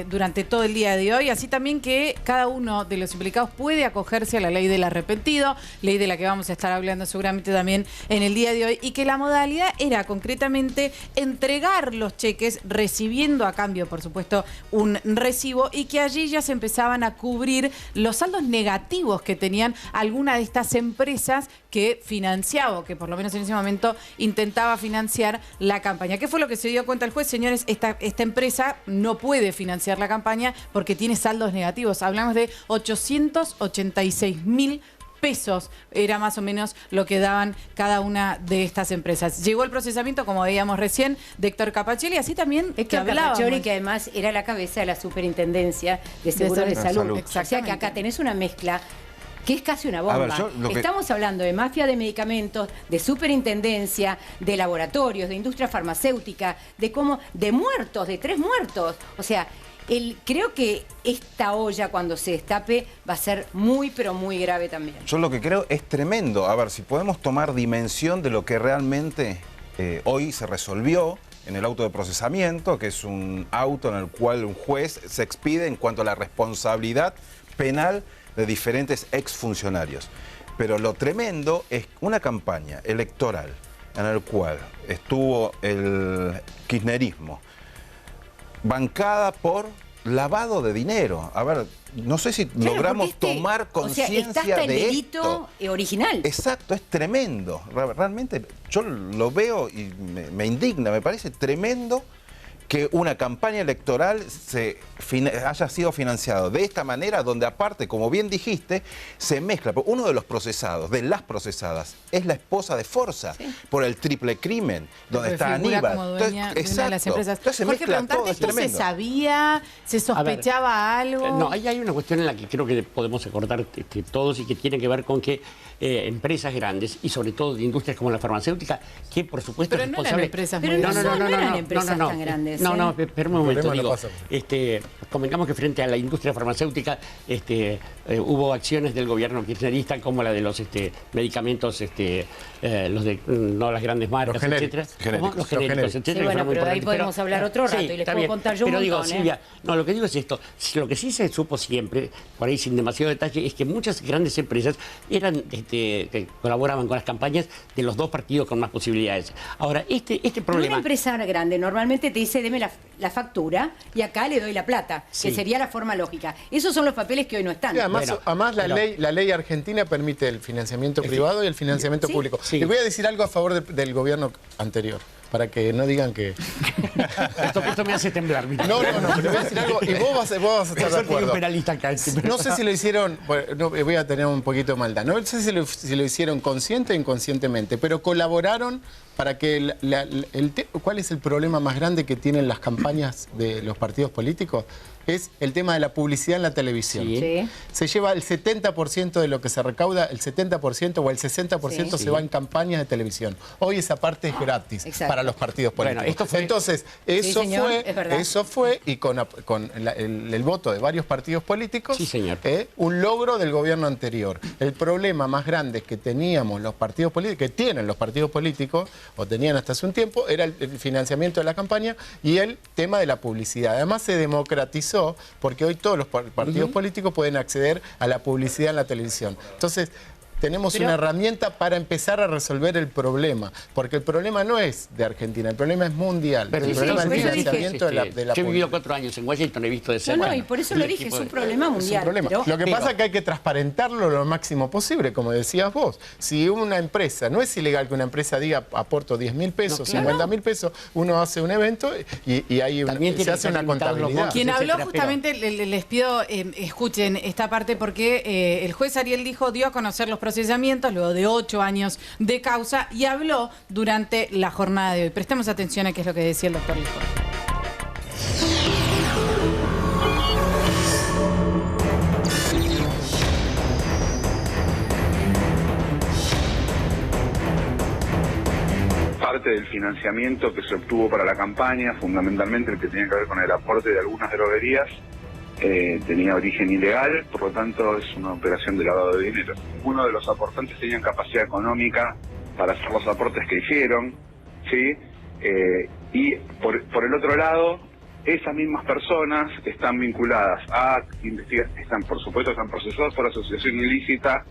durante todo el día de hoy. Así también que cada uno de los implicados puede acogerse a la ley del arrepentido, ley de la que vamos a estar hablando seguramente también en el día de hoy, y que la modalidad era concretamente entregar los cheques recibiendo a cambio, por supuesto, un recibo, y que allí ya se empezaban a cubrir los saldos negativos que tenían alguna de estas empresas que financiaba, o que por lo menos en ese momento intentaba financiar la campaña. ¿Qué fue lo que se dio cuenta el juez? Señores, esta empresa no puede financiar la campaña porque tiene saldos negativos. Hablamos de 886.000 pesos, era más o menos lo que daban cada una de estas empresas. Llegó el procesamiento, como veíamos recién, de Héctor Capaccioli, así también Héctor Capaccioli, que además era la cabeza de la Superintendencia de Seguros de Salud. O sea que acá tenés una mezcla que es casi una bomba. Estamos hablando de mafia de medicamentos, de superintendencia, de laboratorios, de industria farmacéutica, de muertos, de 3 muertos. O sea, creo que esta olla cuando se destape va a ser muy, pero muy grave también. Yo lo que creo es tremendo. A ver, si podemos tomar dimensión de lo que realmente hoy se resolvió en el auto de procesamiento, que es un auto en el cual un juez se expide en cuanto a la responsabilidad penal de diferentes exfuncionarios. Pero lo tremendo es una campaña electoral en la cual estuvo el kirchnerismo bancada por lavado de dinero. A ver, no sé si logramos tomar conciencia está hasta el de delito esto. Original. Exacto, es tremendo. Realmente yo lo veo y me indigna, me parece tremendo que una campaña electoral haya sido financiado de esta manera, donde aparte, como bien dijiste, se mezcla. Uno de los procesados, de las procesadas, es la esposa de Forza, por el triple crimen, donde está Aníbal. Como dueña de una de las empresas. Entonces se Jorge, mezcla todo, es ¿esto se sabía? ¿Se sospechaba algo? No, ahí hay una cuestión en la que creo que podemos acordar todos y que tiene que ver con que empresas grandes y sobre todo de industrias como la farmacéutica, que por supuesto pero no eran empresas muy grandes. No eran empresas tan grandes. No, espera un momento, digo, convengamos que frente a la industria farmacéutica hubo acciones del gobierno kirchnerista como la de los medicamentos, los de no las grandes marcas, etcétera. Los genéricos, etcétera. Sí, bueno, pero de ahí podemos hablar otro rato y les puedo contar yo un montón. Pero digo, Silvia, no, lo que digo es esto, lo que sí se supo siempre, por ahí sin demasiado detalle, es que muchas grandes empresas eran que colaboraban con las campañas de los 2 partidos con más posibilidades. Ahora, este problema... Una empresa grande normalmente te dice, deme la factura y acá le doy la plata, que sería la forma lógica. Esos son los papeles que hoy no están. Sí, además la ley argentina permite el financiamiento privado y el financiamiento público. Sí. Les voy a decir algo a favor del gobierno anterior, para que no digan que... esto me hace temblar. Mira. No, pero voy a decir algo y vos vas a estar de acuerdo. No sé si lo hicieron, voy a tener un poquito de maldad, no sé si lo hicieron consciente o inconscientemente, pero colaboraron para que ¿cuál es el problema más grande que tienen las campañas de los partidos políticos? Es el tema de la publicidad en la televisión. Sí. Se lleva el 70% de lo que se recauda, el 70% o el 60% se va en campañas de televisión. Hoy esa parte es gratis para los partidos políticos. Bueno, esto fue... Entonces, eso fue, y con el voto de varios partidos políticos, un logro del gobierno anterior. El problema más grande que teníamos los partidos políticos, que tienen los partidos políticos, o tenían hasta hace un tiempo, era el financiamiento de la campaña y el tema de la publicidad. Además se democratizó porque hoy todos los partidos políticos pueden acceder a la publicidad en la televisión. Entonces, tenemos una herramienta para empezar a resolver el problema, porque el problema no es de Argentina, el problema es mundial. Pero el problema es el financiamiento de la Yo he vivido 4 años en Washington, he visto de cerca. No, y por eso lo dije, es un problema mundial. Pero lo que pasa es que hay que transparentarlo lo máximo posible, como decías vos. Si una empresa, no es ilegal que una empresa diga aporto 10.000 pesos, 50.000 pesos, uno hace un evento y se hace una contabilidad. Quien habló justamente, les pido escuchen esta parte porque el juez Ariel dio a conocer los procesamientos luego de 8 años de causa y habló durante la jornada de hoy. Prestemos atención a qué es lo que decía el doctor Lijo. Parte del financiamiento que se obtuvo para la campaña, fundamentalmente el que tenía que ver con el aporte de algunas droguerías, tenía origen ilegal, por lo tanto es una operación de lavado de dinero. Ninguno de los aportantes tenían capacidad económica para hacer los aportes que hicieron, ¿sí? Y por el otro lado, esas mismas personas están vinculadas a por supuesto están procesadas por asociación ilícita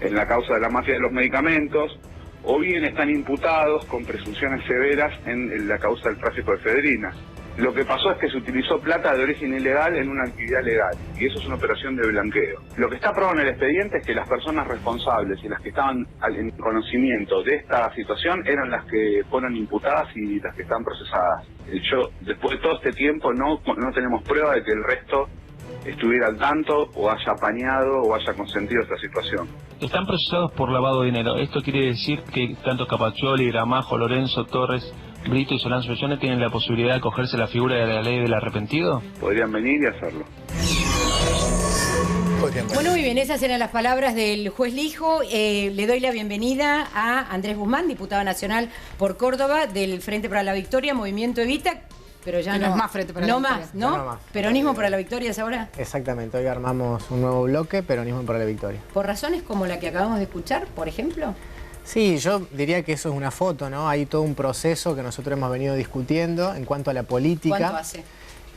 en la causa de la mafia de los medicamentos, o bien están imputados con presunciones severas en la causa del tráfico de efedrina. Lo que pasó es que se utilizó plata de origen ilegal en una actividad legal, y eso es una operación de blanqueo. Lo que está probado en el expediente es que las personas responsables y las que estaban en conocimiento de esta situación eran las que fueron imputadas y las que están procesadas. Después de todo este tiempo, no tenemos prueba de que el resto estuviera al tanto o haya apañado o haya consentido esta situación. Están procesados por lavado de dinero. Esto quiere decir que tanto Capaccioli, Gramajo, Lorenzo, Torres, Brito y Solange Bellone tienen la posibilidad de acogerse a la figura de la ley del arrepentido. Podrían venir y hacerlo. Bueno, muy bien, esas eran las palabras del juez Lijo. Le doy la bienvenida a Andrés Guzmán, diputado nacional por Córdoba del Frente para la Victoria, Movimiento Evita, pero ya Que no no es más Frente para la Victoria. ¿no? Ya no más. ¿Peronismo para la Victoria es ahora? Exactamente, hoy armamos un nuevo bloque, Peronismo para la Victoria. ¿Por razones como la que acabamos de escuchar, por ejemplo? Sí, yo diría que eso es una foto, ¿no? Hay todo un proceso que nosotros hemos venido discutiendo en cuanto a la política. ¿Cuánto hace?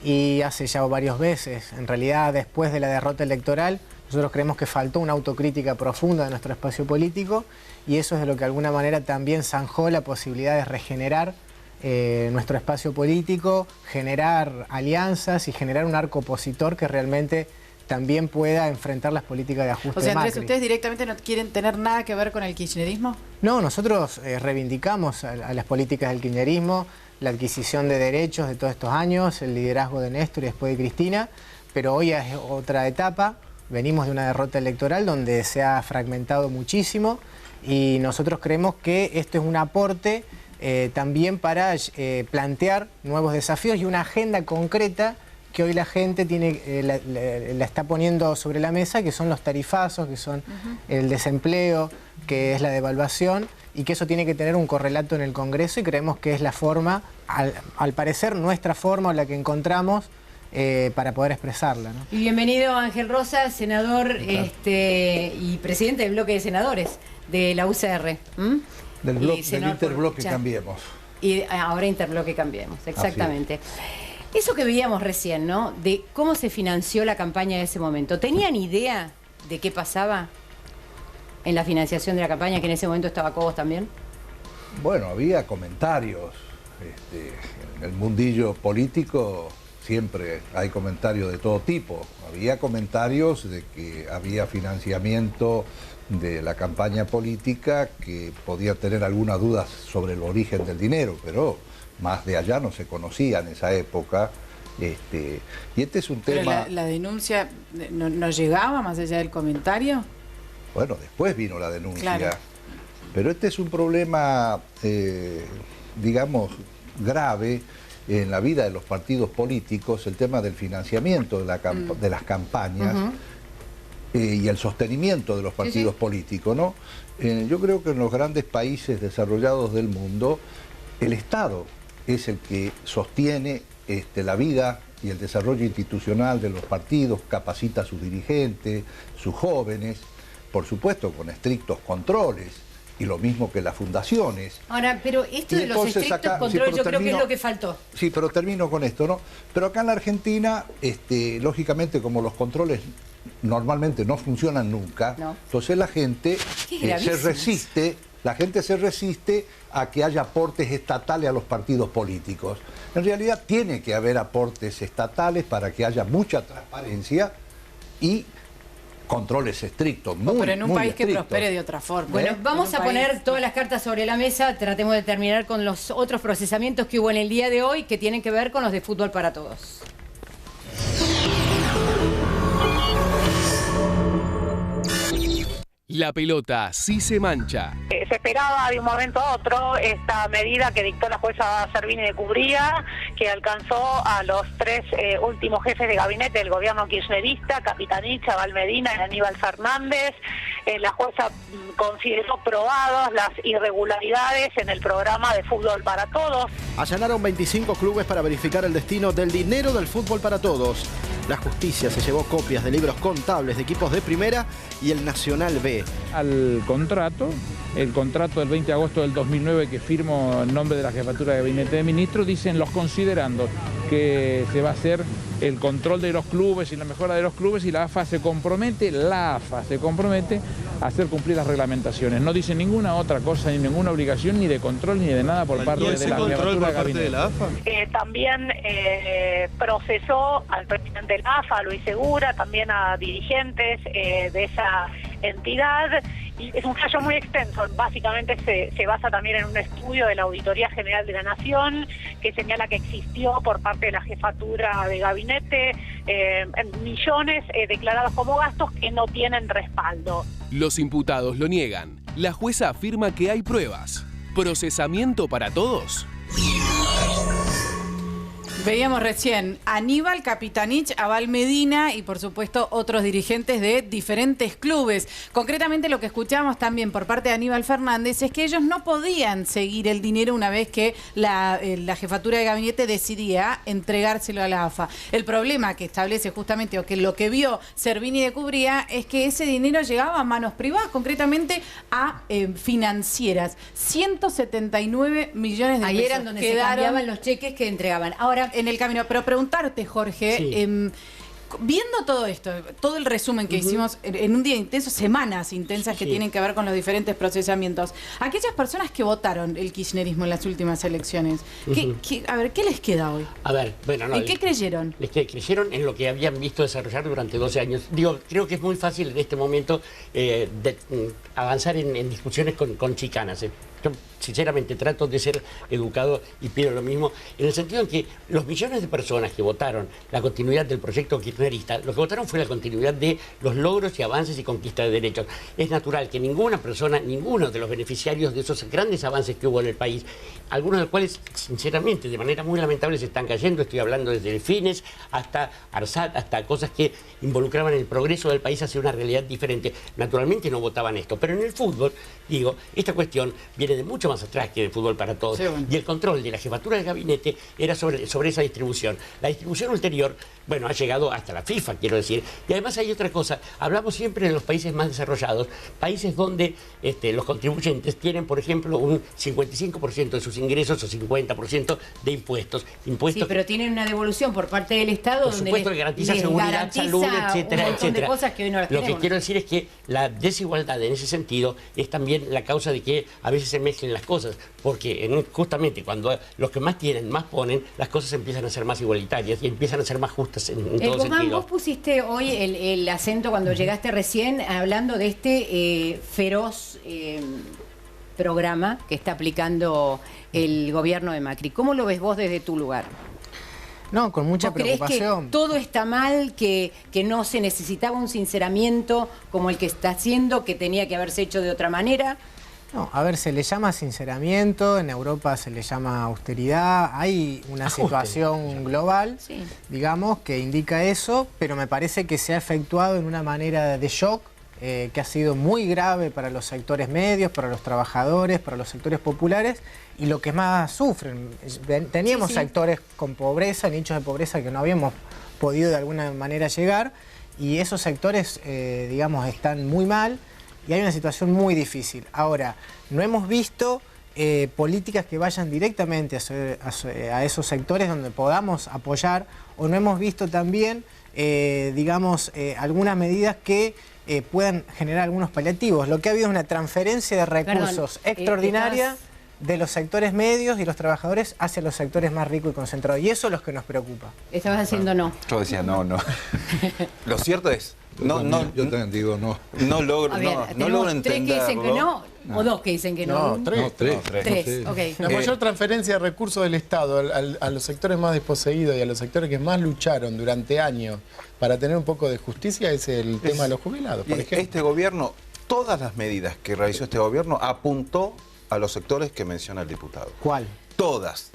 Y hace ya varias veces. En realidad, después de la derrota electoral, nosotros creemos que faltó una autocrítica profunda de nuestro espacio político y eso es de lo que de alguna manera también zanjó la posibilidad de regenerar nuestro espacio político, generar alianzas y generar un arco opositor que realmente también pueda enfrentar las políticas de ajuste. O sea, Andrés, Macri. ¿ustedes directamente no quieren tener nada que ver con el kirchnerismo? No, nosotros reivindicamos a las políticas del kirchnerismo, la adquisición de derechos de todos estos años, el liderazgo de Néstor y después de Cristina, pero hoy es otra etapa, venimos de una derrota electoral donde se ha fragmentado muchísimo y nosotros creemos que esto es un aporte también para plantear nuevos desafíos y una agenda concreta que hoy la gente tiene, la está poniendo sobre la mesa, que son los tarifazos, que son el desempleo, que es la devaluación, y que eso tiene que tener un correlato en el Congreso y creemos que es la forma, al parecer nuestra forma o la que encontramos para poder expresarla, ¿no? Y bienvenido Ángel Rosa, senador y presidente del bloque de senadores de la UCR. Del Interbloque Cambiemos. Y ahora Interbloque Cambiemos, exactamente. Eso que veíamos recién, ¿no? De cómo se financió la campaña en ese momento. ¿Tenían idea de qué pasaba en la financiación de la campaña, que en ese momento estaba Cobos también? Bueno, había comentarios. En el mundillo político siempre hay comentarios de todo tipo. Había comentarios de que había financiamiento de la campaña política que podía tener algunas dudas sobre el origen del dinero, pero más de allá no se conocía en esa época. Y este es un tema... ¿La denuncia no llegaba más allá del comentario? Bueno, después vino la denuncia. Claro. Pero este es un problema, digamos, grave en la vida de los partidos políticos, el tema del financiamiento de las campañas y el sostenimiento de los partidos políticos, ¿no? Yo creo que en los grandes países desarrollados del mundo, el Estado es el que sostiene la vida y el desarrollo institucional de los partidos, capacita a sus dirigentes, sus jóvenes, por supuesto con estrictos controles, y lo mismo que las fundaciones. Ahora, pero esto de los estrictos controles yo creo que es lo que faltó. Sí, pero termino con esto, ¿no? Pero acá en la Argentina, lógicamente, como los controles normalmente no funcionan nunca, entonces la gente se resiste. La gente se resiste a que haya aportes estatales a los partidos políticos. En realidad tiene que haber aportes estatales para que haya mucha transparencia y controles estrictos, pero en un país que prospere de otra forma. Bueno, vamos a poner todas las cartas sobre la mesa, tratemos de terminar con los otros procesamientos que hubo en el día de hoy que tienen que ver con los de Fútbol para Todos. La pelota sí se mancha. Se esperaba de un momento a otro esta medida que dictó la jueza Servini de Cubría, que alcanzó a los tres últimos jefes de gabinete del gobierno kirchnerista, Capitanich, Abal Medina y Aníbal Fernández. La jueza consideró probadas las irregularidades en el programa de Fútbol para Todos. Allanaron 25 clubes para verificar el destino del dinero del Fútbol para Todos. La justicia se llevó copias de libros contables de equipos de primera y el Nacional B. El contrato del 20 de agosto del 2009 que firmo en nombre de la Jefatura de Gabinete de Ministros, dicen los considerando que se va a hacer el control de los clubes y la mejora de los clubes y la AFA se compromete a hacer cumplir las reglamentaciones. No dice ninguna otra cosa, ni ninguna obligación, ni de control, ni de nada por parte de la Jefatura de Gabinete. También procesó al presidente de la AFA, Luis Segura, también a dirigentes de esa entidad. Y es un fallo muy extenso, básicamente se basa también en un estudio de la Auditoría General de la Nación que señala que existió por parte de la Jefatura de Gabinete millones declarados como gastos que no tienen respaldo. Los imputados lo niegan. La jueza afirma que hay pruebas. ¿Procesamiento para todos? Veíamos recién Aníbal, Capitanich, Abal Medina y por supuesto otros dirigentes de diferentes clubes. Concretamente lo que escuchamos también por parte de Aníbal Fernández es que ellos no podían seguir el dinero una vez que la jefatura de gabinete decidía entregárselo a la AFA. El problema que establece justamente, o que lo que vio Servini de Cubría, es que ese dinero llegaba a manos privadas, concretamente a financieras. 179 millones de pesos. Ahí eran donde se cambiaban los cheques que entregaban. Ahora, en el camino, pero preguntarte, Jorge, Sí. Viendo todo esto, todo el resumen que hicimos en un día intenso, semanas intensas que tienen que ver con los diferentes procesamientos, aquellas personas que votaron el kirchnerismo en las últimas elecciones, a ver, ¿qué les queda hoy? A ver, bueno, no. ¿En qué creyeron? Creyeron en lo que habían visto desarrollar durante 12 años. Digo, creo que es muy fácil en este momento avanzar en discusiones con chicanas. Yo, sinceramente, trato de ser educado y pido lo mismo, en el sentido en que los millones de personas que votaron la continuidad del proyecto kirchnerista, lo que votaron fue la continuidad de los logros y avances y conquistas de derechos. Es natural que ninguna persona, ninguno de los beneficiarios de esos grandes avances que hubo en el país, algunos de los cuales, sinceramente, de manera muy lamentable se están cayendo, estoy hablando desde el Fines hasta ARSAT, hasta cosas que involucraban el progreso del país hacia una realidad diferente. Naturalmente no votaban esto, pero en el fútbol, digo, esta cuestión viene de mucho más atrás que el fútbol para todos. Sí, bueno. Y el control de la jefatura del gabinete era sobre esa distribución. La distribución ulterior, bueno, ha llegado hasta la FIFA, quiero decir. Y además hay otra cosa, hablamos siempre de los países más desarrollados, países donde los contribuyentes tienen, por ejemplo, un 55% de sus ingresos o 50% de impuestos. Sí, pero tienen una devolución por parte del Estado por supuesto, que garantiza seguridad, salud, etcétera, un montón etcétera. de cosas que hoy no las Lo tenemos. que quiero decir es que la desigualdad en ese sentido es también la causa de que a veces se mezclen las cosas, porque justamente cuando los que más tienen, más ponen, las cosas empiezan a ser más igualitarias y empiezan a ser más justas en todo Guzmán, sentido. vos pusiste hoy el acento cuando llegaste recién hablando de este feroz programa que está aplicando el gobierno de Macri. ¿Cómo lo ves vos desde tu lugar? No, con mucha ¿Vos creés preocupación. que todo está mal, que no se necesitaba un sinceramiento como el que está haciendo, que tenía que haberse hecho de otra manera? No, a ver, se le llama sinceramiento, en Europa se le llama austeridad, hay una situación global, digamos, que indica eso, pero me parece que se ha efectuado en una manera de shock, que ha sido muy grave para los sectores medios, para los trabajadores, para los sectores populares, y lo que más sufren. Teníamos sectores con pobreza, nichos de pobreza que no habíamos podido de alguna manera llegar, y esos sectores, digamos, están muy mal, y hay una situación muy difícil. Ahora, no hemos visto políticas que vayan directamente a esos sectores donde podamos apoyar, o no hemos visto también, digamos, algunas medidas que puedan generar algunos paliativos. Lo que ha habido es una transferencia de recursos extraordinaria de los sectores medios y los trabajadores hacia los sectores más ricos y concentrados. Y eso es lo que nos preocupa. Estabas haciendo no. Yo decía no. Lo cierto es... Yo también digo no. No logro entenderlo. ¿Tres que dicen que no o dos que dicen que no? No, tres. Tres, ok. La mayor transferencia de recursos del Estado a los sectores más desposeídos y a los sectores que más lucharon durante años para tener un poco de justicia es el tema de los jubilados, por ejemplo. Este gobierno, todas las medidas que realizó este gobierno apuntó a los sectores que menciona el diputado. ¿Cuál? Todas.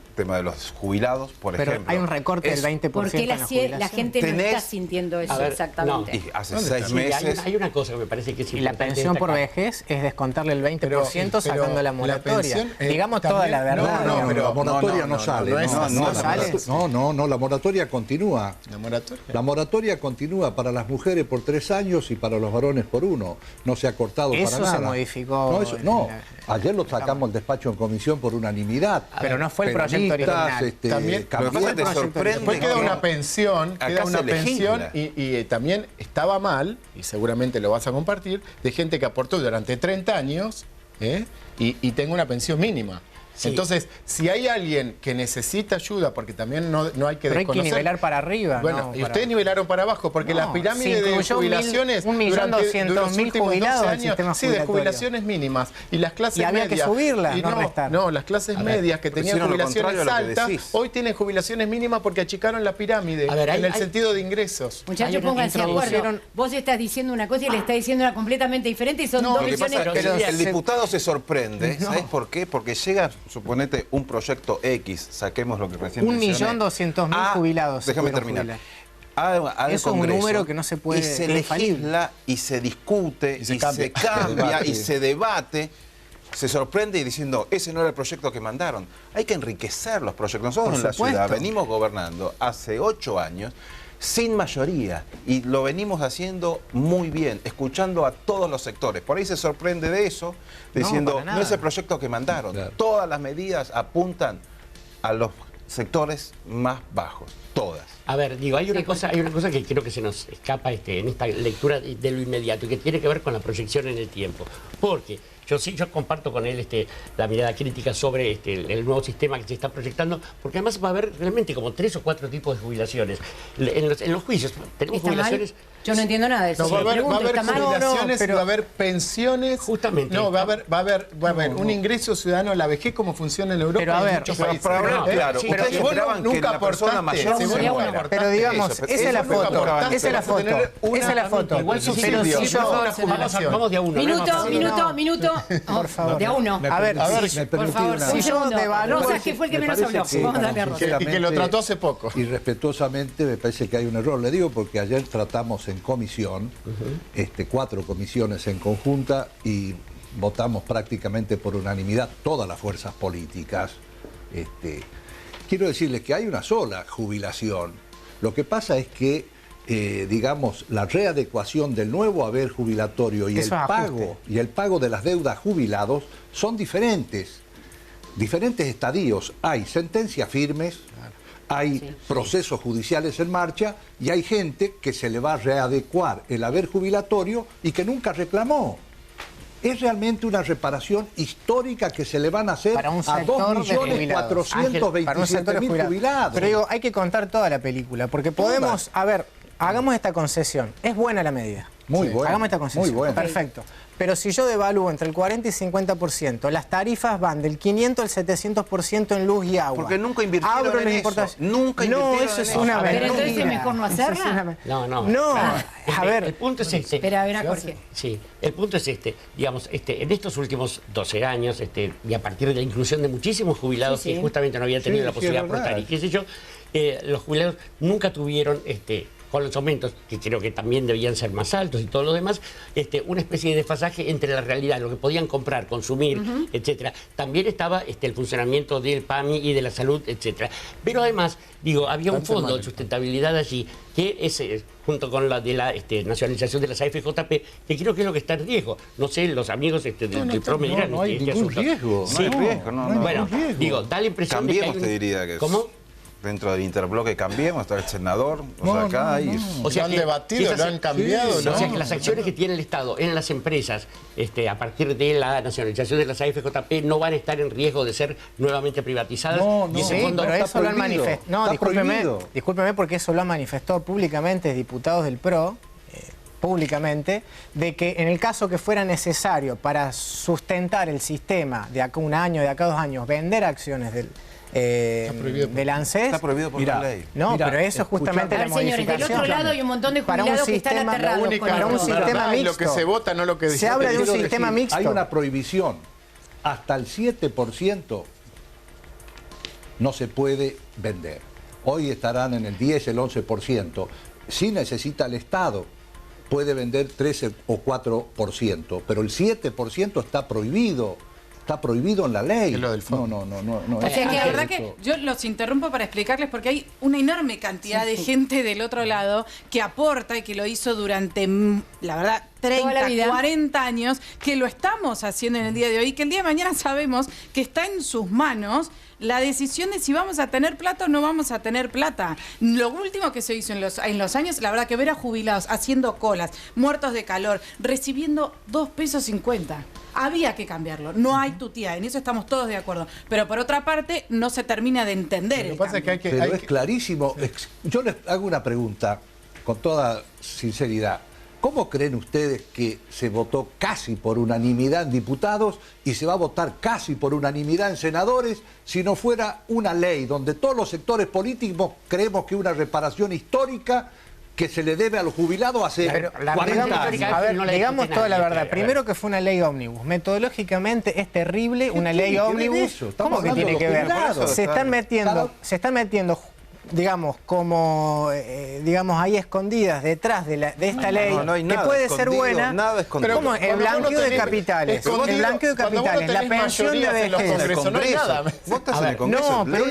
El tema de los jubilados, por ejemplo. Pero hay un recorte del 20% ¿Por qué en la jubilación? la gente no está sintiendo eso exactamente? No, y hace 6 meses... Hay una cosa que me parece que es y la pensión por vejez es descontarle el 20% sacando la moratoria. Digamos toda la verdad. No, pero la moratoria no sale. No, la moratoria continúa. La moratoria continúa para las mujeres por 3 años y para los varones por 1. No se ha cortado para nada. Eso se modificó. Ayer lo sacamos al despacho en comisión por unanimidad. Pero no fue el proyecto original. También te sorprende. Después queda una pensión, y también estaba mal, y seguramente lo vas a compartir, de gente que aportó durante 30 años y tenga una pensión mínima. Sí. Entonces, si hay alguien que necesita ayuda, porque también no hay que desconocer... Pero hay que nivelar para arriba. Bueno, y ustedes nivelaron para abajo, porque las pirámides de jubilaciones durante los últimos 12 años, de jubilaciones mínimas, y las clases medias... Y había que subirlas, no restar. No, las clases medias que tenían jubilaciones altas, hoy tienen jubilaciones mínimas porque achicaron la pirámide, en el sentido de ingresos. Muchachos, pónganse de acuerdo. Vos estás diciendo una cosa y le estás diciendo una completamente diferente y son dos visiones... El diputado se sorprende, ¿sabes por qué? Porque llega suponete un proyecto X, saquemos lo que recién mencioné. 1.200.000 jubilados. Déjame terminar. Eso es un número que no se puede... Y se legisla, y se discute, y se cambia, y se debate. Se sorprende y diciendo, ese no era el proyecto que mandaron. Hay que enriquecer los proyectos. Nosotros en la ciudad venimos gobernando hace 8 años sin mayoría y lo venimos haciendo muy bien, escuchando a todos los sectores. Por ahí se sorprende de eso, diciendo, no es el proyecto que mandaron. Claro. Todas las medidas apuntan a los sectores más bajos, todas. A ver, digo, hay una cosa que creo que se nos escapa en esta lectura de lo inmediato y que tiene que ver con la proyección en el tiempo. Porque yo comparto con él la mirada crítica sobre el nuevo sistema que se está proyectando, porque además va a haber realmente como 3 o 4 tipos de jubilaciones. En los juicios tenemos jubilaciones... Yo no entiendo nada de eso. No, va a haber jubilaciones, pero va a haber pensiones. Justamente. No, va a haber un ingreso ciudadano a la vejez como funciona en Europa. Pero a ver, claro, ustedes esperaban que la persona mayor se muera. Pero digamos, esa es la foto. Esa es la foto. Esa es la foto. Igual pero si yo vamos de a uno. Minuto. Por favor. De a uno. A ver, por favor. Si yo devalúo... Rosa, que fue el que menos habló. Vamos a darle a Rosa. Y que lo trató hace poco. Y respetuosamente me parece que hay un error. Le digo porque ayer tratamos en comisión, 4 comisiones en conjunta y votamos prácticamente por unanimidad todas las fuerzas políticas. Quiero decirles que hay una sola jubilación. Lo que pasa es que, digamos, la readecuación del nuevo haber jubilatorio y el pago de las deudas jubilados son diferentes estadios. Hay sentencias firmes, hay procesos judiciales en marcha y hay gente que se le va a readecuar el haber jubilatorio y que nunca reclamó. Es realmente una reparación histórica que se le van a hacer a 2.427.000 jubilados. Pero digo, hay que contar toda la película, porque podemos... A ver, hagamos esta concesión. Es buena la medida. Muy buena. Hagamos esta concesión. Muy buena. Perfecto. Pero si yo devalúo entre el 40 y 50%, las tarifas van del 500 al 700% en luz y agua. Porque nunca invirtieron en eso. Nunca invirtieron eso es una mentira. Pero entonces es mejor no hacerla. No. A ver. El punto es este. Espera, a ver, Jorge. Sí, el punto es digamos, en estos últimos 12 años, y a partir de la inclusión de muchísimos jubilados que justamente no habían tenido la posibilidad de aportar, y qué sé yo, los jubilados nunca tuvieron, con los aumentos, que creo que también debían ser más altos y todo lo demás, una especie de desfasaje entre la realidad, lo que podían comprar, consumir, etcétera. También estaba el funcionamiento del PAMI y de la salud, etcétera. Pero además, digo, había un fondo de sustentabilidad allí, que es, junto con la de la nacionalización de las AFJP, que creo que es lo que está en riesgo. No sé, los amigos del PRO me dirán. No hay ningún riesgo. Sí. No hay riesgo, Bueno, digo, da la impresión de que Cambiemos, te diría que ¿Cómo? Dentro del interbloque Cambiemos, está el senador, acá y... O sea, lo han debatido, lo han cambiado, ¿no? O sea, que las acciones que tiene el Estado en las empresas, a partir de la nacionalización de las AFJP, no van a estar en riesgo de ser nuevamente privatizadas. Y ese fondo pero eso lo han manifestado. No, discúlpeme, porque eso lo han manifestado públicamente diputados del PRO, públicamente, de que en el caso que fuera necesario para sustentar el sistema de acá 1 año, de acá 2 años, vender acciones del ANSES. Está prohibido por la ley. No, pero eso es justamente la modificación. Señores, del otro lado hay un montón de jubilados que están aterrados. Para un sistema mixto. Lo que se vota, no lo que dice. Se habla de un sistema mixto. Hay una prohibición. Hasta el 7% no se puede vender. Hoy estarán en el 10, el 11%. Si necesita el Estado, puede vender 13 o 4%, pero el 7% está prohibido. Está prohibido en la ley. Es lo del fondo. No. O sea que la verdad que yo los interrumpo para explicarles porque hay una enorme cantidad de gente del otro lado que aporta y que lo hizo durante, la verdad, 30, 40 años, que lo estamos haciendo en el día de hoy, que el día de mañana sabemos que está en sus manos la decisión de si vamos a tener plata o no vamos a tener plata. Lo último que se hizo en los años, la verdad que ver a jubilados haciendo colas, muertos de calor, recibiendo 2,50 pesos. Había que cambiarlo, no hay tutía, en eso estamos todos de acuerdo. Pero por otra parte, no se termina de entender. Lo que pasa es que Pero es clarísimo. Yo les hago una pregunta con toda sinceridad. ¿Cómo creen ustedes que se votó casi por unanimidad en diputados y se va a votar casi por unanimidad en senadores si no fuera una ley donde todos los sectores políticos creemos que una reparación histórica que se le debe a los jubilados hace 40 años. A ver, digamos toda la verdad. Primero que fue una ley ómnibus. Metodológicamente es terrible una ley ómnibus. ¿Cómo que tiene que ver? Se están metiendo, digamos, como, digamos, ahí escondidas detrás de esta ley, que puede ser buena, pero como el blanqueo de capitales, la pensión de vejez. No, pero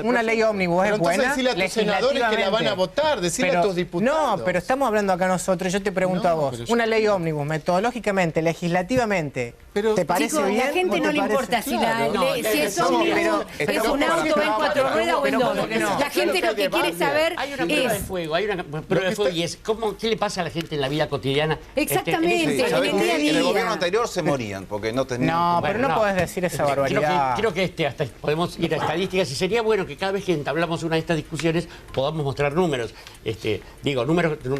una ley ómnibus es buena, decirle a tus senadores que la van a votar, decirle a tus diputados. No, pero estamos hablando acá nosotros, yo te pregunto a vos, una ley ómnibus, metodológicamente, legislativamente, ¿te parece bien? A la gente no le importa si es ómnibus, es un auto, en 4 ruedas o en 2. La gente lo que quiere saber hay una prueba de fuego, y es ¿qué le pasa a la gente en la vida cotidiana? Exactamente, en el día a día. En el gobierno anterior se morían porque no tenían... No, pero no podés decir esa barbaridad. Creo que hasta podemos ir a estadísticas y sería bueno que cada vez que entablamos una de estas discusiones podamos mostrar números,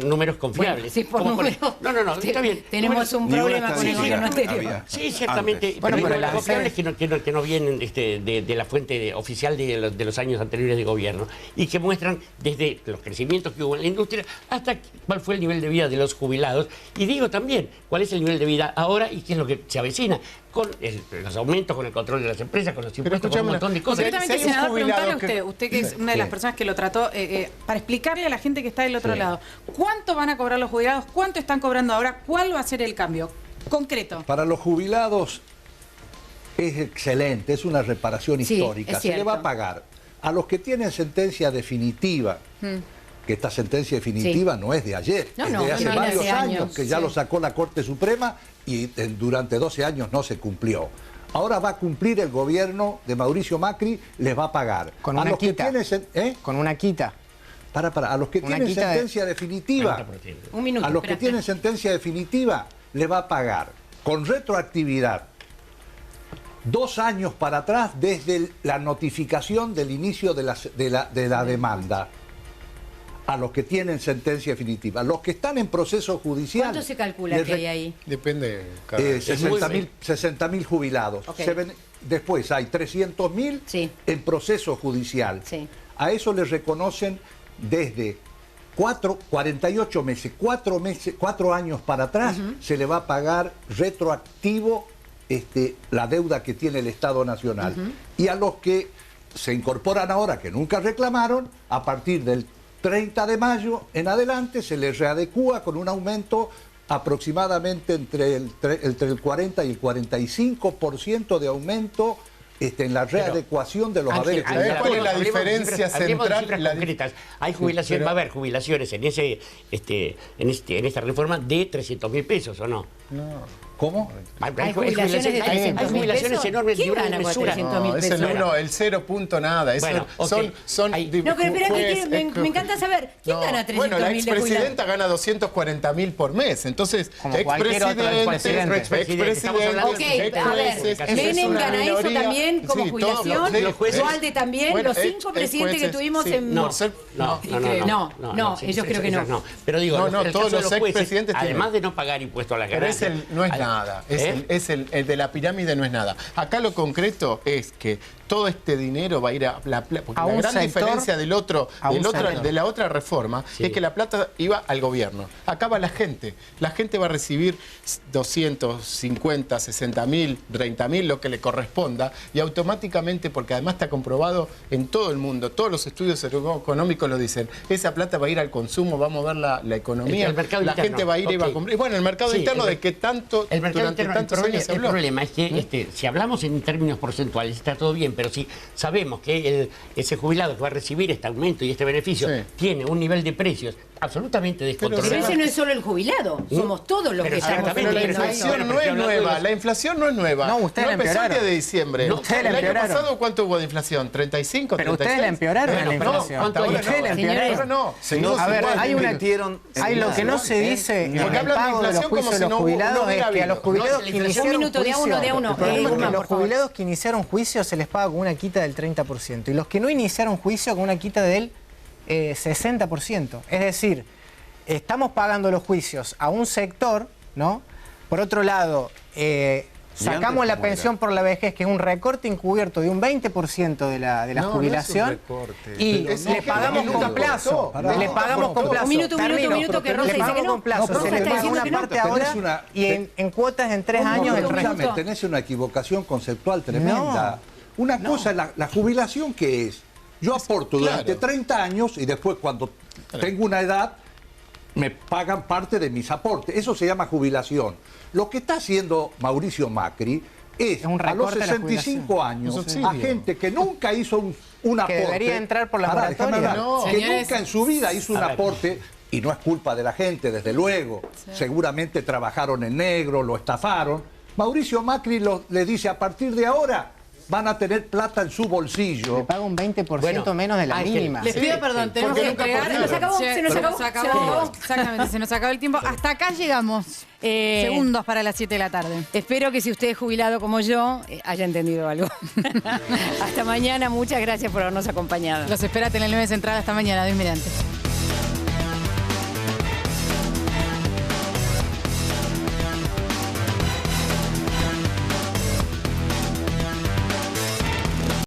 números confiables. Sí, por números. No, está bien. Tenemos un problema con el gobierno anterior. Sí, ciertamente. Bueno, pero las confiables que no vienen de la fuente oficial de los años anteriores de gobierno y que muestran desde los crecimientos que hubo en la industria hasta cuál fue el nivel de vida de los jubilados. Y digo también cuál es el nivel de vida ahora y qué es lo que se avecina con los aumentos, con el control de las empresas, con los impuestos, con un montón de cosas. Directamente, senador, preguntarle a usted que es una de las personas que lo trató, para explicarle a la gente que está del otro lado, ¿cuánto van a cobrar los jubilados? ¿Cuánto están cobrando ahora? ¿Cuál va a ser el cambio concreto? Para los jubilados es excelente, es una reparación histórica. Se le va a pagar a los que tienen sentencia definitiva, que esta sentencia definitiva no es de ayer, es de hace varios años, que ya lo sacó la Corte Suprema y durante 12 años no se cumplió. Ahora va a cumplir el gobierno de Mauricio Macri, les va a pagar. Con una quita. Con una quita. A los que tienen sentencia definitiva, a los que tienen sentencia definitiva, le va a pagar con retroactividad 2 años para atrás desde la notificación del inicio de la demanda. A los que tienen sentencia definitiva. Los que están en proceso judicial... ¿Cuánto se calcula que hay ahí? Depende. 60.000 jubilados. Okay. Después hay 300.000 en proceso judicial. Sí. A eso les reconocen desde 48 meses, 4 años para atrás, se le va a pagar retroactivo la deuda que tiene el Estado Nacional. Y a los que se incorporan ahora, que nunca reclamaron, a partir del 30 de mayo en adelante se les readecúa con un aumento aproximadamente entre el 40 y el 45% de aumento en la readecuación de los haberes. ¿Cuál es la diferencia central? Concretas. Hay jubilaciones, va a haber jubilaciones en esta reforma de 300.000 pesos, ¿o no? No. ¿Cómo? Hay jubilaciones enormes de una mesura. No, es el 0 punto nada. Bueno, no, pero me encanta saber, ¿quién gana 300.000 de jubilados? Bueno, la expresidenta gana 240.000 por mes. Entonces, expresidente. Ok, a ver, Menem gana eso también como jubilación, Dualde también, los 5 presidentes que tuvimos en... No, ellos creo que no. Pero digo, todos los expresidentes, además de no pagar impuestos a la ganancia... No es nada, el de la pirámide no es nada. Acá lo concreto es que todo este dinero va a ir a la plata, porque la gran diferencia de la otra reforma es que la plata iba al gobierno. Acá va la gente va a recibir 250, 60.000, 30.000, lo que le corresponda, y automáticamente, porque además está comprobado en todo el mundo, todos los estudios económicos lo dicen, esa plata va a ir al consumo, va a mover la economía, la gente va a ir y va a comprar. Y bueno, el mercado interno de que tanto durante tantos años se habló. El problema es que si hablamos en términos porcentuales está todo bien, pero si sabemos que ese jubilado que va a recibir este aumento y este beneficio tiene un nivel de precios absolutamente descontrolado. Pero ese no es solo el jubilado, somos todos los que estamos pero la inflación no es nueva, la inflación no es nueva. No, ustedes la empezó empeoraron. el día de diciembre. El año pasado, ¿cuánto hubo de inflación? ¿35, pero 36? Ustedes la empeoraron en la inflación. Ustedes la empeoraron. No. A ver, hay lo que no se dice en el pago de los juicios de los jubilados es que a los jubilados que iniciaron los jubilados que iniciaron juicio se les paga con una quita del 30% y los que no iniciaron juicio con una quita del 60%. Es decir, estamos pagando los juicios a un sector, ¿no? Por otro lado, Sacamos la pensión por la vejez, que es un recorte encubierto de un 20% de la jubilación. Y le pagamos con plazo. Le pagamos con plazo. Un minuto, que Rosa dice que no. Con plazo. Se le paga una parte ahora y en cuotas en 3 años el resto. Tenés una equivocación conceptual tremenda. Una cosa es la jubilación, que es, yo aporto durante 30 años y después cuando tengo una edad me pagan parte de mis aportes. Eso se llama jubilación. Lo que está haciendo Mauricio Macri es a los 65 años a gente que nunca hizo un aporte. Que debería entrar por la moratoria. Que nunca en su vida hizo un aporte. Y no es culpa de la gente, desde luego. Seguramente trabajaron en negro, lo estafaron. Mauricio Macri le dice, a partir de ahora van a tener plata en su bolsillo. Le paga un 20% menos de la mínima. Les pido perdón, tenemos que entregar. Se nos acabó. Exactamente, se nos acabó el tiempo. Hasta acá llegamos. Segundos para las 7 de la tarde. Espero que si usted es jubilado como yo, haya entendido algo. Hasta mañana, muchas gracias por habernos acompañado. Los espera Telenor Central hasta mañana, Dios mediante.